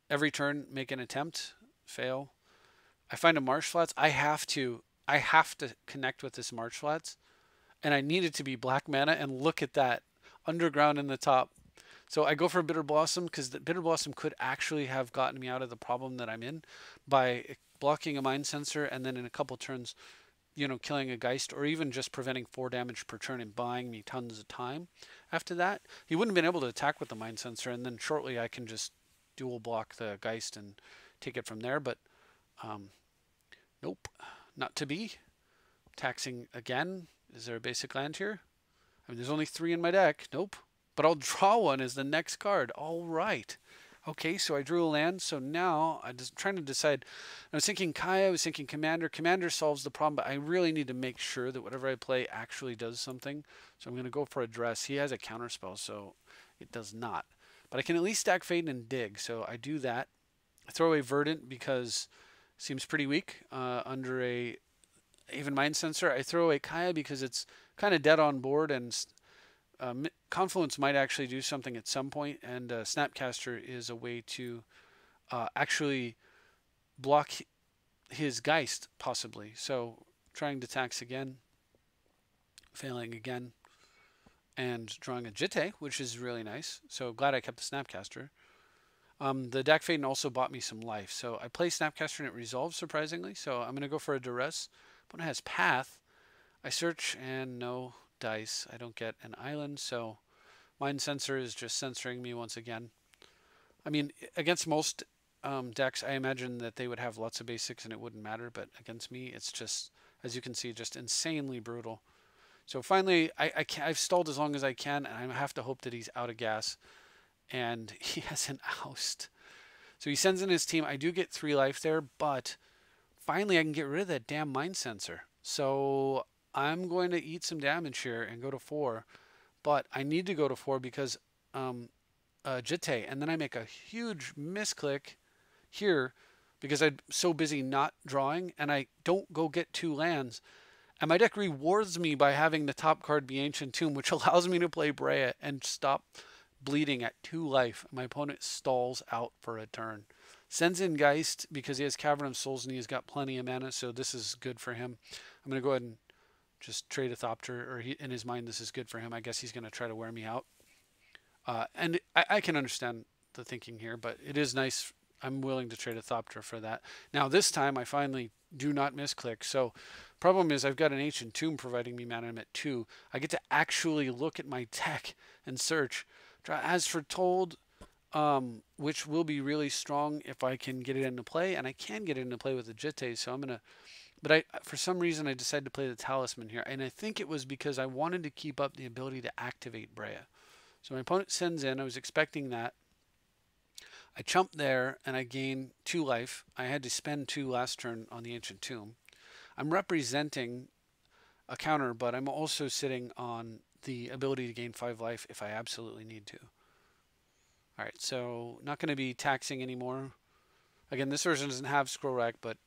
every turn, make an attempt, fail. I find a Marsh Flats. I have to connect with this Marsh Flats, and I need it to be black mana, and look at that, underground in the top. So I go for Bitter Blossom because the Bitter Blossom could actually have gotten me out of the problem that I'm in by blocking a Mind Sensor, and then in a couple turns, you know, killing a Geist, or even just preventing 4 damage per turn and buying me tons of time. After that, he wouldn't have been able to attack with the Mind Sensor, and then shortly I can just dual block the Geist and take it from there. But nope, not to be. Taxing again. Is there a basic land here? I mean, there's only 3 in my deck. Nope. But I'll draw one as the next card. All right. Okay, so I drew a land. So now I'm just trying to decide. I was thinking Kaya, I was thinking Commander. Commander solves the problem, but I really need to make sure that whatever I play actually does something. So I'm going to go for Address. He has a counterspell, so it does not. But I can at least stack Fade and Dig, so I do that. I throw away Verdant because it seems pretty weak under a even Mind Sensor. I throw away Kaya because it's kind of dead on board, and Confluence might actually do something at some point, and Snapcaster is a way to actually block his Geist, possibly. So trying to tax again, failing again, and drawing a Jitte, which is really nice. So glad I kept the Snapcaster. The Dak Faden also bought me some life. So I play Snapcaster and it resolves, surprisingly. So I'm going to go for a Duress. But it has Path. I search and no dice. I don't get an island, so Mind Sensor is just censoring me once again. I mean, against most decks, I imagine that they would have lots of basics and it wouldn't matter, but against me, it's just, as you can see, just insanely brutal. So finally, I've stalled as long as I can, and I have to hope that he's out of gas, and he has an oust. So he sends in his team. I do get 3 life there, but finally I can get rid of that damn Mind Sensor. So I'm going to eat some damage here and go to 4, but I need to go to 4 because Jitte, and then I make a huge misclick here because I'm so busy not drawing, and I don't go get 2 lands. And my deck rewards me by having the top card be Ancient Tomb, which allows me to play Breya and stop bleeding at 2 life. My opponent stalls out for a turn. Sends in Geist because he has Cavern of Souls and he's got plenty of mana, so this is good for him. I'm going to go ahead and just trade a Thopter, or in his mind this is good for him. I guess he's going to try to wear me out. And I can understand the thinking here, but it is nice. I'm willing to trade a Thopter for that. Now this time I finally do not misclick. So problem is I've got an Ancient Tomb providing me mana. I'm at 2. I get to actually look at my deck and search. As foretold, which will be really strong if I can get it into play, and I can get it into play with the Jitte, so I'm gonna. But for some reason, I decided to play the Talisman here, and I think it was because I wanted to keep up the ability to activate Breya. So my opponent sends in. I was expecting that. I chump there, and I gain 2 life. I had to spend 2 last turn on the Ancient Tomb. I'm representing a counter, but I'm also sitting on the ability to gain 5 life if I absolutely need to. All right, so not going to be taxing anymore. Again, this version doesn't have scroll rack, but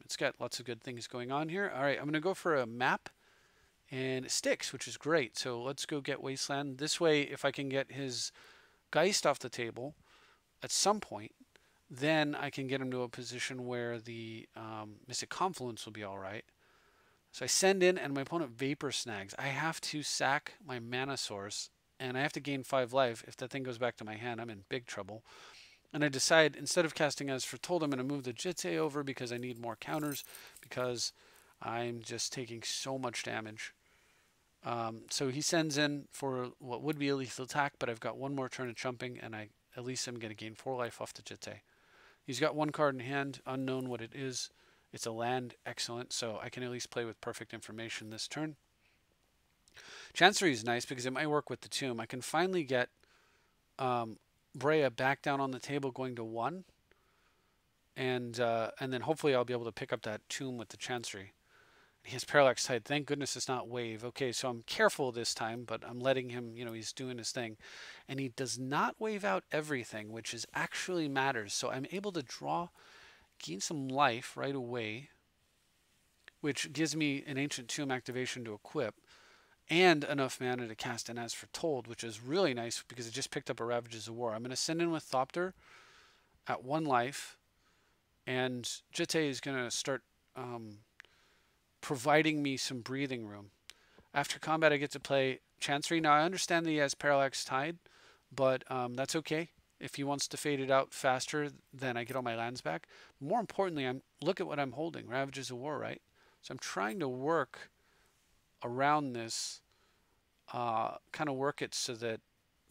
it's got lots of good things going on here. All right, I'm going to go for a map, and it sticks, which is great. So let's go get Wasteland. This way, if I can get his Geist off the table at some point, then I can get him to a position where the Mystic Confluence will be all right. So I send in, and my opponent Vapor snags. I have to sack my mana source, and I have to gain 5 life. If that thing goes back to my hand, I'm in big trouble. And I decide, instead of casting As Foretold, I'm going to move the Jitte over because I need more counters, because I'm just taking so much damage. So he sends in for what would be a lethal attack, but I've got 1 more turn of chumping, and I at least am going to gain 4 life off the Jitte. He's got 1 card in hand, unknown what it is. It's a land, excellent, so I can at least play with perfect information this turn. Chancery is nice because it might work with the Tomb. I can finally get Breya back down on the table going to 1, and then hopefully I'll be able to pick up that Tomb with the Chancery. He has Parallax Tide. Thank goodness it's not Wave. Okay, so I'm careful this time, but I'm letting him, he's doing his thing. And he does not wave out everything, which is actually matters. So I'm able to gain some life right away, which gives me an Ancient Tomb activation to equip, and enough mana to cast an As Foretold, which is really nice because it just picked up a Ravages of War. I'm going to send in with Thopter at 1 life, and Jitte is going to start providing me some breathing room. After combat, I get to play Chancery. Now, I understand that he has Parallax Tide, but that's okay. If he wants to fade it out faster, then I get all my lands back. More importantly, look at what I'm holding. Ravages of War, right? So I'm trying to work around this, kind of work it so that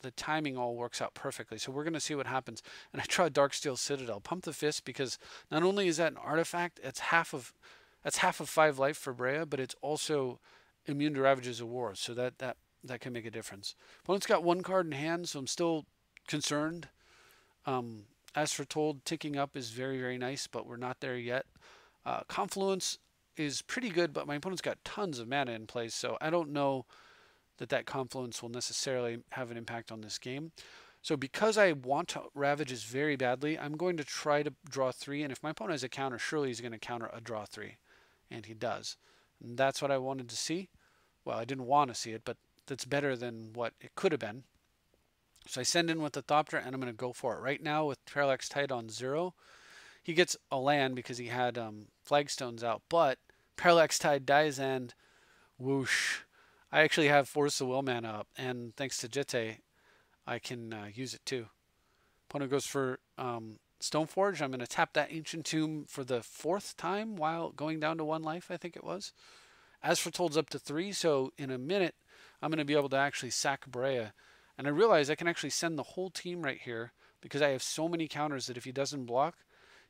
the timing all works out perfectly. So we're going to see what happens. And I draw Darksteel Citadel. Pump the Fist, because not only is that an artifact, that's half of 5 life for Breya, but it's also immune to Ravages of War, so that can make a difference. Opponent's got 1 card in hand, so I'm still concerned. As Foretold, ticking up is very, very nice, but we're not there yet. Confluence is pretty good, but my opponent's got tons of mana in place, so I don't know that Confluence will necessarily have an impact on this game. So because I want to Ravages very badly, I'm going to try to draw 3, and if my opponent has a counter, surely he's going to counter a draw 3. And he does. And that's what I wanted to see. Well, I didn't want to see it, but that's better than what it could have been. So I send in with the Thopter, and I'm going to go for it. Right now, with Parallax Tide on 0, he gets a land because he had Flagstones out. But Parallax Tide dies, and whoosh. I actually have Force of Will mana up, and thanks to Jitte, I can use it too. Opponent goes for Stoneforge. I'm going to tap that Ancient Tomb for the 4th time while going down to 1 life, I think it was. As Foretold's up to 3, so in a minute, I'm going to be able to actually sack Breya. And I realize I can actually send the whole team right here because I have so many counters that if he doesn't block,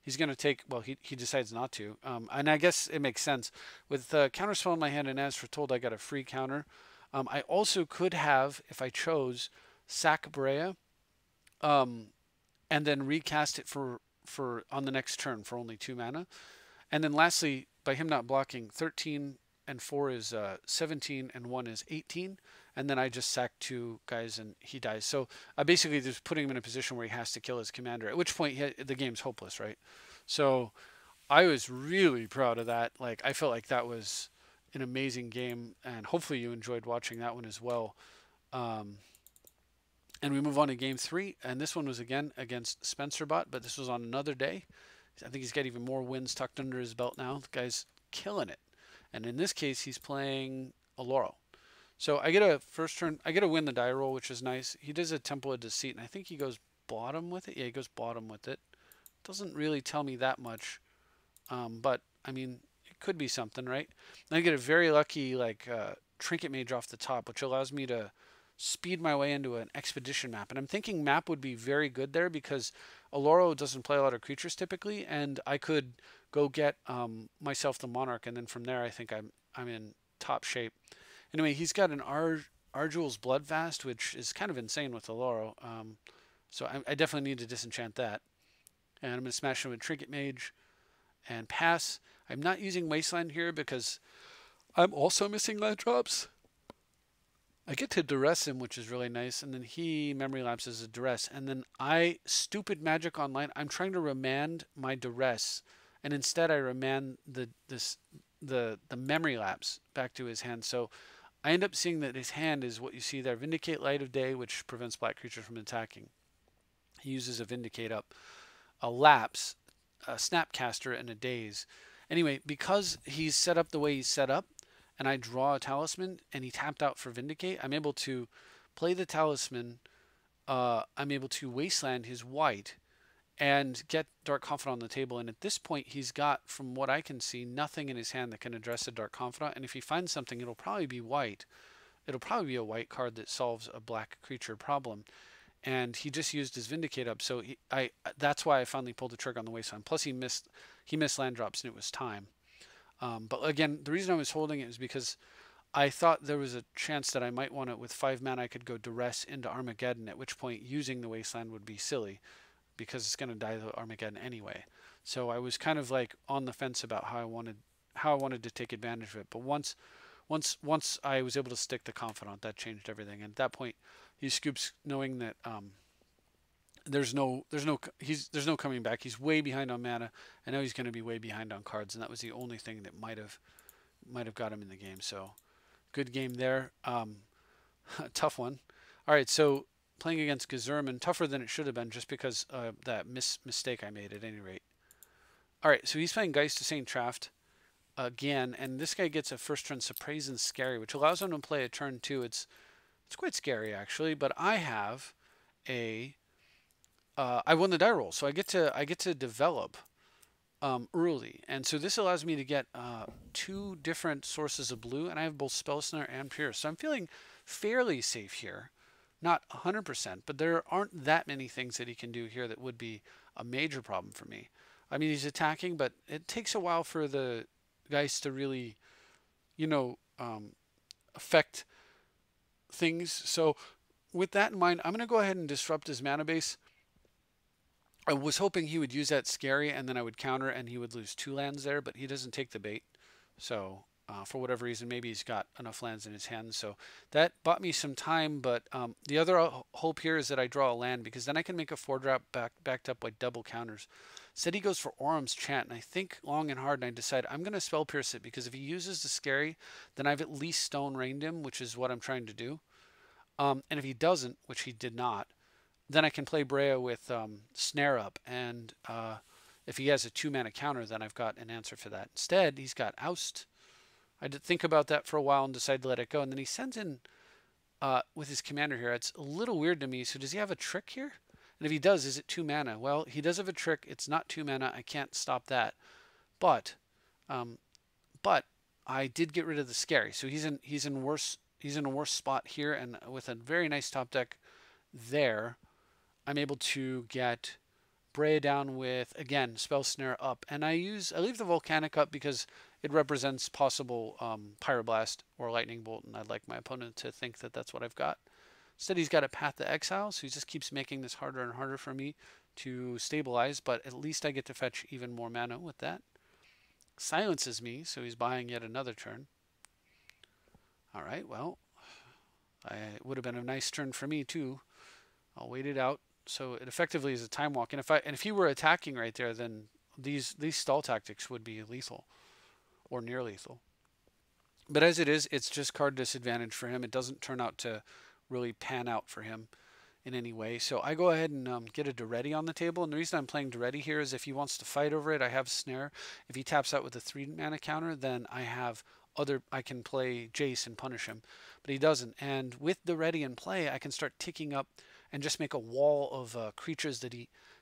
he's going to take, well, he decides not to. And I guess it makes sense. With Counterspell in my hand and As Foretold, I got a free counter. I also could have, if I chose, sack Breya, and then recast it for on the next turn for only 2 mana. And then lastly, by him not blocking, 13 and 4 is 17 and 1 is 18. And then I just sack 2 guys and he dies. So I basically just putting him in a position where he has to kill his commander, at which point the game's hopeless, right? So I was really proud of that. Like, I felt like that was an amazing game, and hopefully you enjoyed watching that one as well. And we move on to game 3, and this one was again against SpencerBot, but this was on another day. I think he's got even more wins tucked under his belt now. The guy's killing it. And in this case, he's playing a Laurel. So I get a first turn, I get to win the die roll, which is nice. He does a Temple of Deceit, and I think he goes bottom with it. Yeah, he goes bottom with it. Doesn't really tell me that much, but I mean, it could be something, right? And I get a very lucky Trinket Mage off the top, which allows me to speed my way into an expedition map. And I'm thinking map would be very good there because Oloro doesn't play a lot of creatures typically, and I could go get myself the Monarch, and then from there I think I'm in top shape. Anyway, he's got an Arduel's Bloodfast, which is kind of insane with Oloro. So I definitely need to disenchant that. And I'm going to smash him with Trinket Mage and pass. I'm not using Wasteland here because I'm also missing land drops. I get to duress him, which is really nice, and then he memory lapses a duress, and then I stupid magic online. I'm trying to remand my duress, and instead I remand the memory lapse back to his hand. So I end up seeing that his hand is what you see there: Vindicate, Light of Day, which prevents black creatures from attacking. He uses a Vindicate up, a lapse, a Snapcaster, and a Daze. Anyway, because he's set up the way he's set up, and I draw a talisman, and he tapped out for Vindicate, I'm able to play the talisman. I'm able to wasteland his white and get Dark Confidant on the table. And at this point, he's got, from what I can see, nothing in his hand that can address a Dark Confidant. And if he finds something, it'll probably be white. It'll probably be a white card that solves a black creature problem. And he just used his Vindicate up, so that's why I finally pulled the trigger on the wasteland. Plus, he missed land drops, and it was time. But again, the reason I was holding it is because I thought there was a chance that I might want it with 5 mana. I could go Duress into Armageddon, at which point using the Wasteland would be silly because it's going to die to Armageddon anyway. So I was kind of like on the fence about how I wanted to take advantage of it. But once I was able to stick the Confidant, that changed everything. And at that point, he scoops knowing that there's no coming back. He's way behind on mana, and now he's going to be way behind on cards, and that was the only thing that might have got him in the game. So good game there. Tough one. All right, so playing against Gazurman, tougher than it should have been just because that mistake I made at any rate. All right, so he's playing Geist to Saint Traft again, and this guy gets a first turn Surprise and Scary, which allows him to play a turn 2. It's quite scary actually, but I have a I won the die roll, so I get to develop early, and so this allows me to get 2 different sources of blue, and I have both Spell Snare and Pierce, so I'm feeling fairly safe here. Not 100%, but there aren't that many things that he can do here that would be a major problem for me. I mean, he's attacking, but it takes a while for the guys to really, affect things. So with that in mind, I'm going to go ahead and disrupt his mana base. I was hoping he would use that Scary and then I would counter and he would lose 2 lands there, but he doesn't take the bait. So for whatever reason, maybe he's got enough lands in his hand. So that bought me some time, but the other hope here is that I draw a land because then I can make a 4-drop backed up like double counters. Instead he goes for Orum's Chant, and I think long and hard, and I decide I'm going to Spell Pierce it because if he uses the Scary, then I've at least Stone Rained him, which is what I'm trying to do. And if he doesn't, which he did not, then I can play Breya with Snare up, and if he has a 2-mana counter, then I've got an answer for that. Instead, he's got Oust. I did think about that for a while and decided to let it go, and then he sends in with his commander here. It's a little weird to me, so does he have a trick here? And if he does, is it 2 mana? Well, he does have a trick. It's not 2 mana. I can't stop that. But I did get rid of the Scary, so he's in a worse spot here, and with a very nice top deck there, I'm able to get Breya down with, again, Spell Snare up. And I leave the Volcanic up because it represents possible Pyroblast or Lightning Bolt, and I'd like my opponent to think that that's what I've got. Instead, he's got a Path to Exile, so he just keeps making this harder and harder for me to stabilize, but at least I get to fetch even more mana with that. Silences me, so he's buying yet another turn. All right, well, it would have been a nice turn for me too. I'll wait it out. So it effectively is a time walk, and if he were attacking right there, then these stall tactics would be lethal or near lethal. But as it is, it's just card disadvantage for him. It doesn't turn out to really pan out for him in any way. So I go ahead and get a Duretti on the table, and the reason I'm playing Duretti here is if he wants to fight over it, I have Snare. If he taps out with a 3-mana counter, then I can play Jace and punish him, but he doesn't. And with Duretti in play, I can start ticking up and just make a wall of creatures that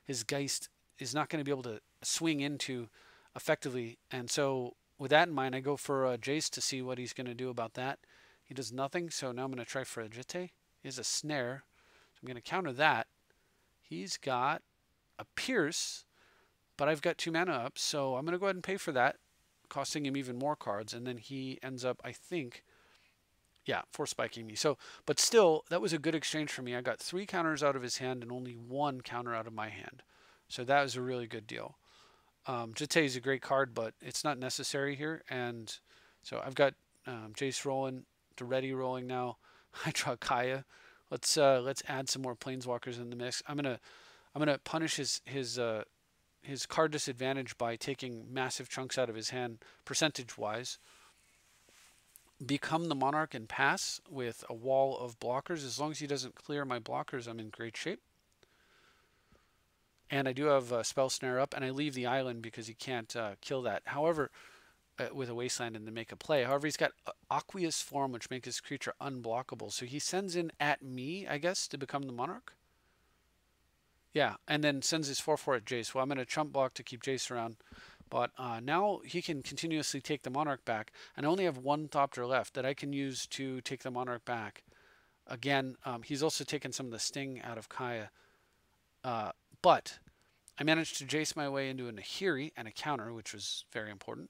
his Geist is not going to be able to swing into effectively. And so with that in mind, I go for Jace to see what he's going to do about that. He does nothing, so now I'm going to try for Agite. He has a snare. So I'm going to counter that. He's got a pierce, but I've got 2 mana up, so I'm going to go ahead and pay for that, costing him even more cards. And then he ends up, I think, yeah, force spiking me. So, but still, that was a good exchange for me. I got 3 counters out of his hand and only 1 counter out of my hand. So that was a really good deal. Jitte is a great card, but it's not necessary here. And so I've got Jace rolling, Duretti rolling now. I draw Kaya. Let's add some more planeswalkers in the mix. I'm gonna punish his card disadvantage by taking massive chunks out of his hand percentage wise. Become the Monarch and pass with a wall of blockers. As long as he doesn't clear my blockers, I'm in great shape. And I do have a spell snare up, and I leave the island because he can't kill that. However, with a wasteland and to make a play. However, he's got Aqueous Form, which makes his creature unblockable. So he sends in at me, I guess, to become the Monarch. Yeah, and then sends his 4/4 at Jace. Well, I'm going to chump block to keep Jace around. But now he can continuously take the Monarch back. And I only have 1 Thopter left that I can use to take the Monarch back. Again, he's also taken some of the sting out of Kaya. But I managed to Jace my way into a Nahiri and a counter, which was very important.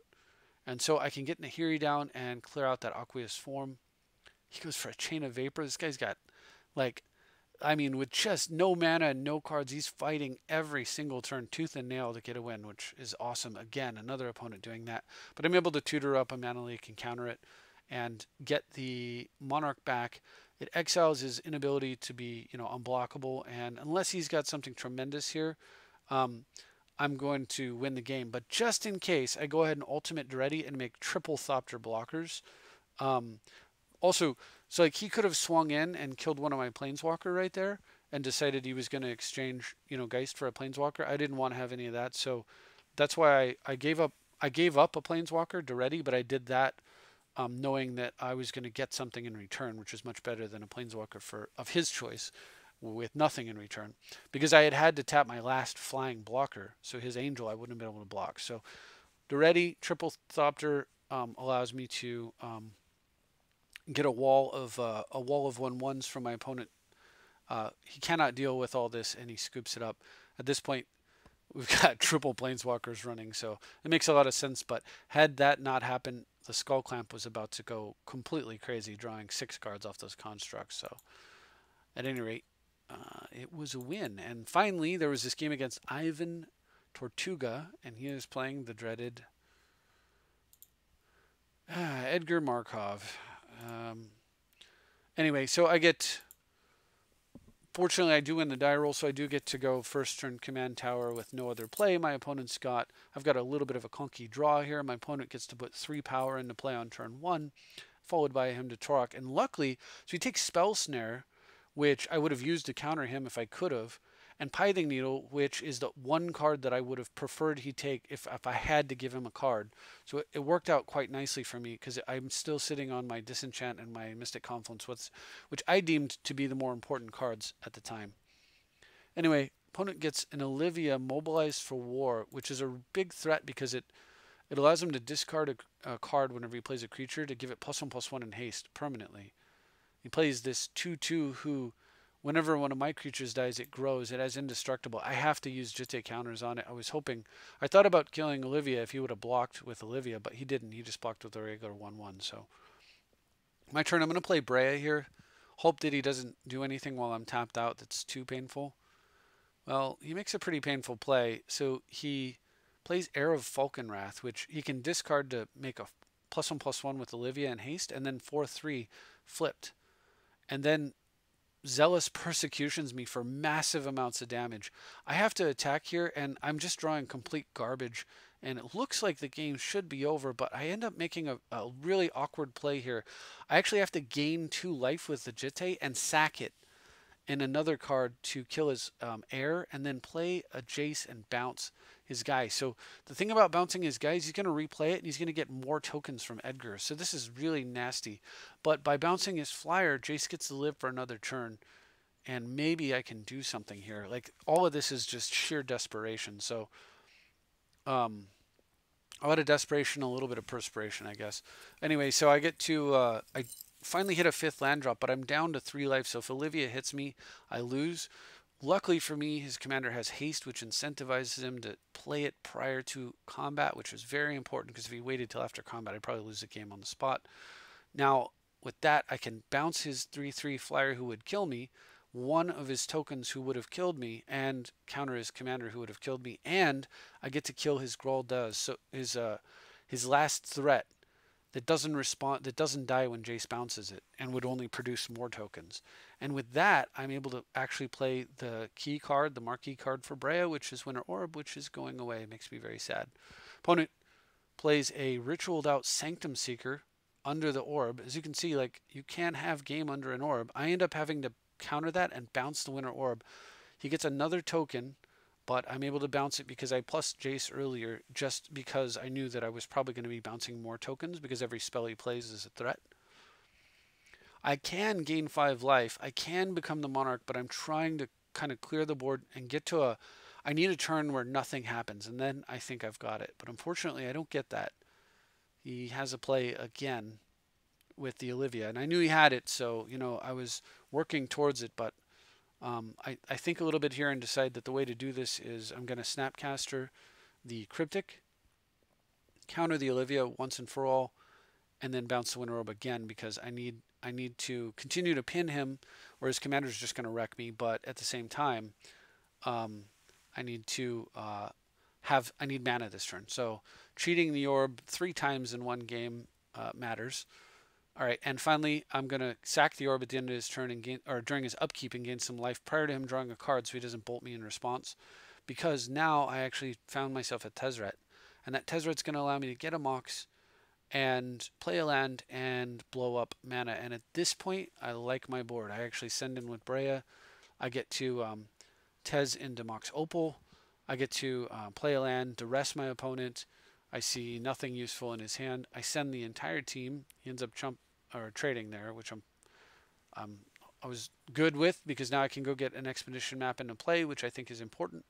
And so I can get Nahiri down and clear out that Aqueous Form. He goes for a Chain of Vapor. This guy's got, like, I mean, with just no mana and no cards, he's fighting every single turn tooth and nail to get a win, which is awesome. Again, another opponent doing that. But I'm able to tutor up a Mana Leak and counter it and get the Monarch back. It exiles his inability to be, unblockable. And unless he's got something tremendous here, I'm going to win the game. But just in case, I go ahead and ultimate Duretti and make triple Thopter blockers. Also, so like he could have swung in and killed one of my Planeswalker right there and decided he was going to exchange, Geist for a Planeswalker. I didn't want to have any of that, so that's why I gave up a Planeswalker, Duretti, but I did that knowing that I was going to get something in return, which is much better than a Planeswalker of his choice with nothing in return, because I had to tap my last flying blocker, so his Angel I wouldn't have been able to block. So Duretti, triple Thopter allows me to get a wall of 1/1s from my opponent. He cannot deal with all this, and he scoops it up. At this point, we've got triple Planeswalkers running, so it makes a lot of sense. But had that not happened, the Skull Clamp was about to go completely crazy, drawing 6 cards off those constructs. So at any rate, it was a win. And finally, there was this game against Ivan Tortuga, and he is playing the dreaded Edgar Markov. Anyway, so fortunately I do win the die roll, so I do get to go first turn command tower with no other play. I've got a little bit of a clunky draw here. My opponent gets to put 3 power into play on turn 1, followed by him to Torok. And luckily, so he takes Spell Snare, which I would have used to counter him if I could have, and Pithing Needle, which is the one card that I would have preferred he take if I had to give him a card. So it worked out quite nicely for me, because I'm still sitting on my Disenchant and my Mystic Confluence, which I deemed to be the more important cards at the time. Anyway, opponent gets an Olivia Mobilized for War, which is a big threat because it allows him to discard a card whenever he plays a creature to give it +1/+1 in haste permanently. He plays this 2/2 who, whenever one of my creatures dies, it grows. It has indestructible. I have to use Jitte counters on it. I thought about killing Olivia if he would have blocked with Olivia, but he didn't. He just blocked with a regular 1/1. So my turn, I'm going to play Breya here. Hope that he doesn't do anything while I'm tapped out that's too painful. Well, he makes a pretty painful play. So he plays Heir of Falconwrath, which he can discard to make a +1/+1 with Olivia and haste, and then 4/3 flipped. And then Zealous Persecutions me for massive amounts of damage. I have to attack here, and I'm just drawing complete garbage. And it looks like the game should be over, but I end up making a really awkward play here. I actually have to gain 2 life with the Jitte and sack it in another card to kill his heir, and then play a Jace and bounce his guy. So the thing about bouncing his guy is he's going to replay it, and he's going to get more tokens from Edgar. So this is really nasty. But by bouncing his flyer, Jace gets to live for another turn, and maybe I can do something here. Like, all of this is just sheer desperation. So a lot of desperation, a little bit of perspiration, I guess. Anyway, so I get to finally hit a 5th land drop, but I'm down to 3 life. So if Olivia hits me, I lose. Luckily for me, his commander has haste, which incentivizes him to play it prior to combat, which was very important because if he waited till after combat, I'd probably lose the game on the spot. Now, with that, I can bounce his 3/3 flyer who would kill me, one of his tokens who would have killed me, and counter his commander who would have killed me, and I get to kill his Grolda's, so his last threat that doesn't respond, that doesn't die when Jace bounces it, and would only produce more tokens. And with that, I'm able to actually play the key card, the marquee card for Breya, which is Winter Orb, which is going away. It makes me very sad. Opponent plays a ritualed out Sanctum Seeker under the orb. As you can see, like, you can have game under an orb. I end up having to counter that and bounce the Winter Orb. He gets another token, but I'm able to bounce it because I plus Jace earlier, just because I knew that I was probably going to be bouncing more tokens because every spell he plays is a threat. I can gain 5 life. I can become the Monarch, but I'm trying to kind of clear the board and get to a... I need a turn where nothing happens, and then I think I've got it. But unfortunately, I don't get that. He has a play again with the Olivia, and I knew he had it, so, you know, I was working towards it, but I think a little bit here and decide that the way to do this is I'm going to Snapcaster the Cryptic, counter the Olivia once and for all, and then bounce the Winter Orb again because I need to continue to pin him, or his commander's just going to wreck me. But at the same time, I need to I need mana this turn. So cheating the orb 3 times in one game matters. All right, and finally, I'm going to sack the orb at the end of his turn and gain, or during his upkeep, and gain some life prior to him drawing a card so he doesn't bolt me in response. Because now I actually found myself at Tezzeret, and that Tezzeret's going to allow me to get a Mox and play a land and blow up mana. And at this point, I like my board. I actually send in with Breya. I get to Tez into Mox Opal. I get to play a land, duress my opponent. I see nothing useful in his hand. I send the entire team. He ends up trading there, which I was good with because now I can go get an expedition map into play, which I think is important.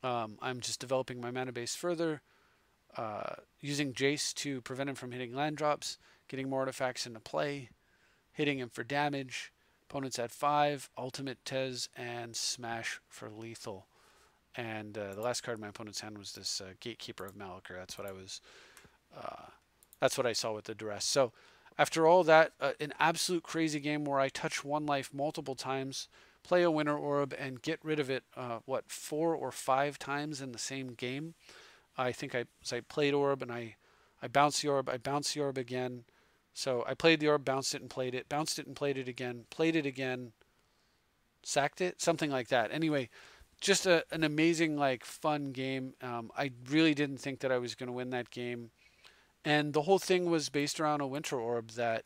I'm just developing my mana base further, using Jace to prevent him from hitting land drops, getting more artifacts into play, hitting him for damage. Opponent's at 5, ultimate Tez, and smash for lethal. And the last card in my opponent's hand was this Gatekeeper of Malakir. That's what I saw with the duress. So after all that, an absolute crazy game where I touch 1 life multiple times, play a Winter Orb, and get rid of it, 4 or 5 times in the same game. I think I played Orb, and I bounced the Orb, I bounced the Orb again. So I played the Orb, bounced it and played it, bounced it and played it again, sacked it, something like that. Anyway, just an amazing, like, fun game. I really didn't think that I was going to win that game. And the whole thing was based around a Winter Orb that,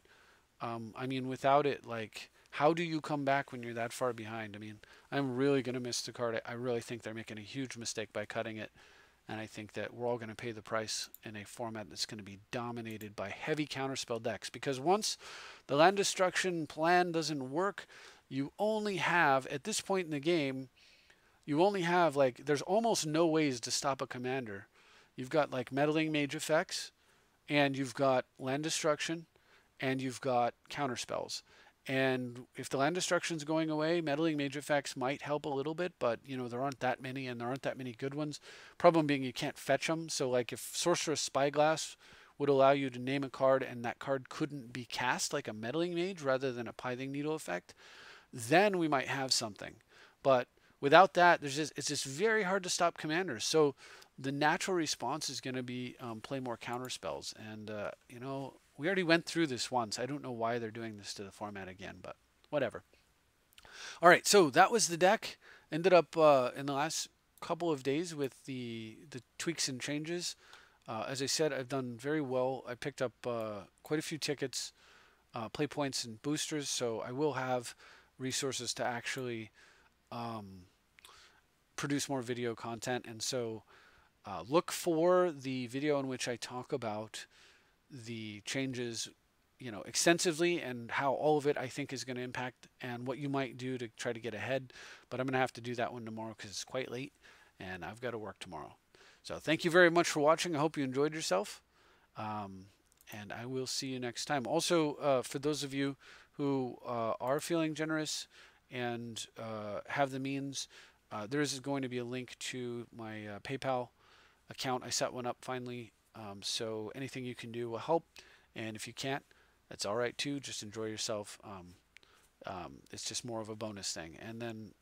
I mean, without it, like, how do you come back when you're that far behind? I mean, I'm really going to miss the card. I really think they're making a huge mistake by cutting it. And I think that we're all going to pay the price in a format that's going to be dominated by heavy counterspell decks. Because once the land destruction plan doesn't work, you only have, at this point in the game, you only have, like, there's almost no ways to stop a commander. You've got, like, meddling mage effects, and you've got land destruction, and you've got counterspells. And if the land destruction's going away, meddling mage effects might help a little bit, but, you know, there aren't that many, and there aren't that many good ones. Problem being you can't fetch them. So, like, if Sorcerous Spyglass would allow you to name a card and that card couldn't be cast like a meddling mage rather than a Pithing Needle effect, then we might have something. But without that, it's just very hard to stop commanders. So the natural response is going to be play more counter spells. And, you know, we already went through this once. I don't know why they're doing this to the format again, but whatever. All right, so that was the deck. Ended up in the last couple of days with the tweaks and changes. As I said, I've done very well. I picked up quite a few tickets, play points, and boosters, so I will have resources to actually produce more video content. And so look for the video in which I talk about the changes, you know, extensively, and how all of it I think is going to impact, and what you might do to try to get ahead. But I'm going to have to do that one tomorrow because it's quite late and I've got to work tomorrow. So thank you very much for watching. I hope you enjoyed yourself. and I will see you next time. Also, for those of you who are feeling generous and have the means, there is going to be a link to my PayPal account. I set one up finally, so anything you can do will help. And if you can't, that's all right too. Just enjoy yourself. It's just more of a bonus thing. And then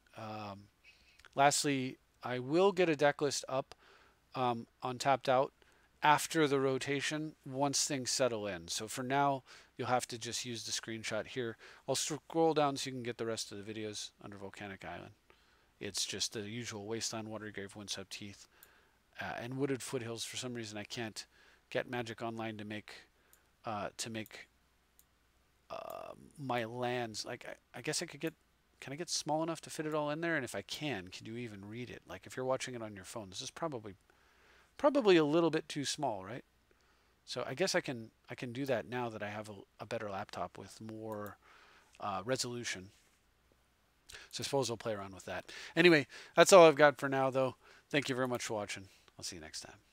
lastly, I will get a deck list up on Tapped Out after the rotation once things settle in. So for now, you'll have to just use the screenshot here. I'll scroll down so you can get the rest of the videos under Volcanic Island. It's just the usual Wasteland, Watergrave, Windswept Heath, and Wooded Foothills. For some reason, I can't get Magic Online to make my lands. Like I guess I could get. Can I get small enough to fit it all in there? And if I can you even read it? Like if you're watching it on your phone, this is probably a little bit too small, right? So I guess I can do that now that I have a better laptop with more resolution. So I suppose I'll play around with that. Anyway, that's all I've got for now, though. Thank you very much for watching. I'll see you next time.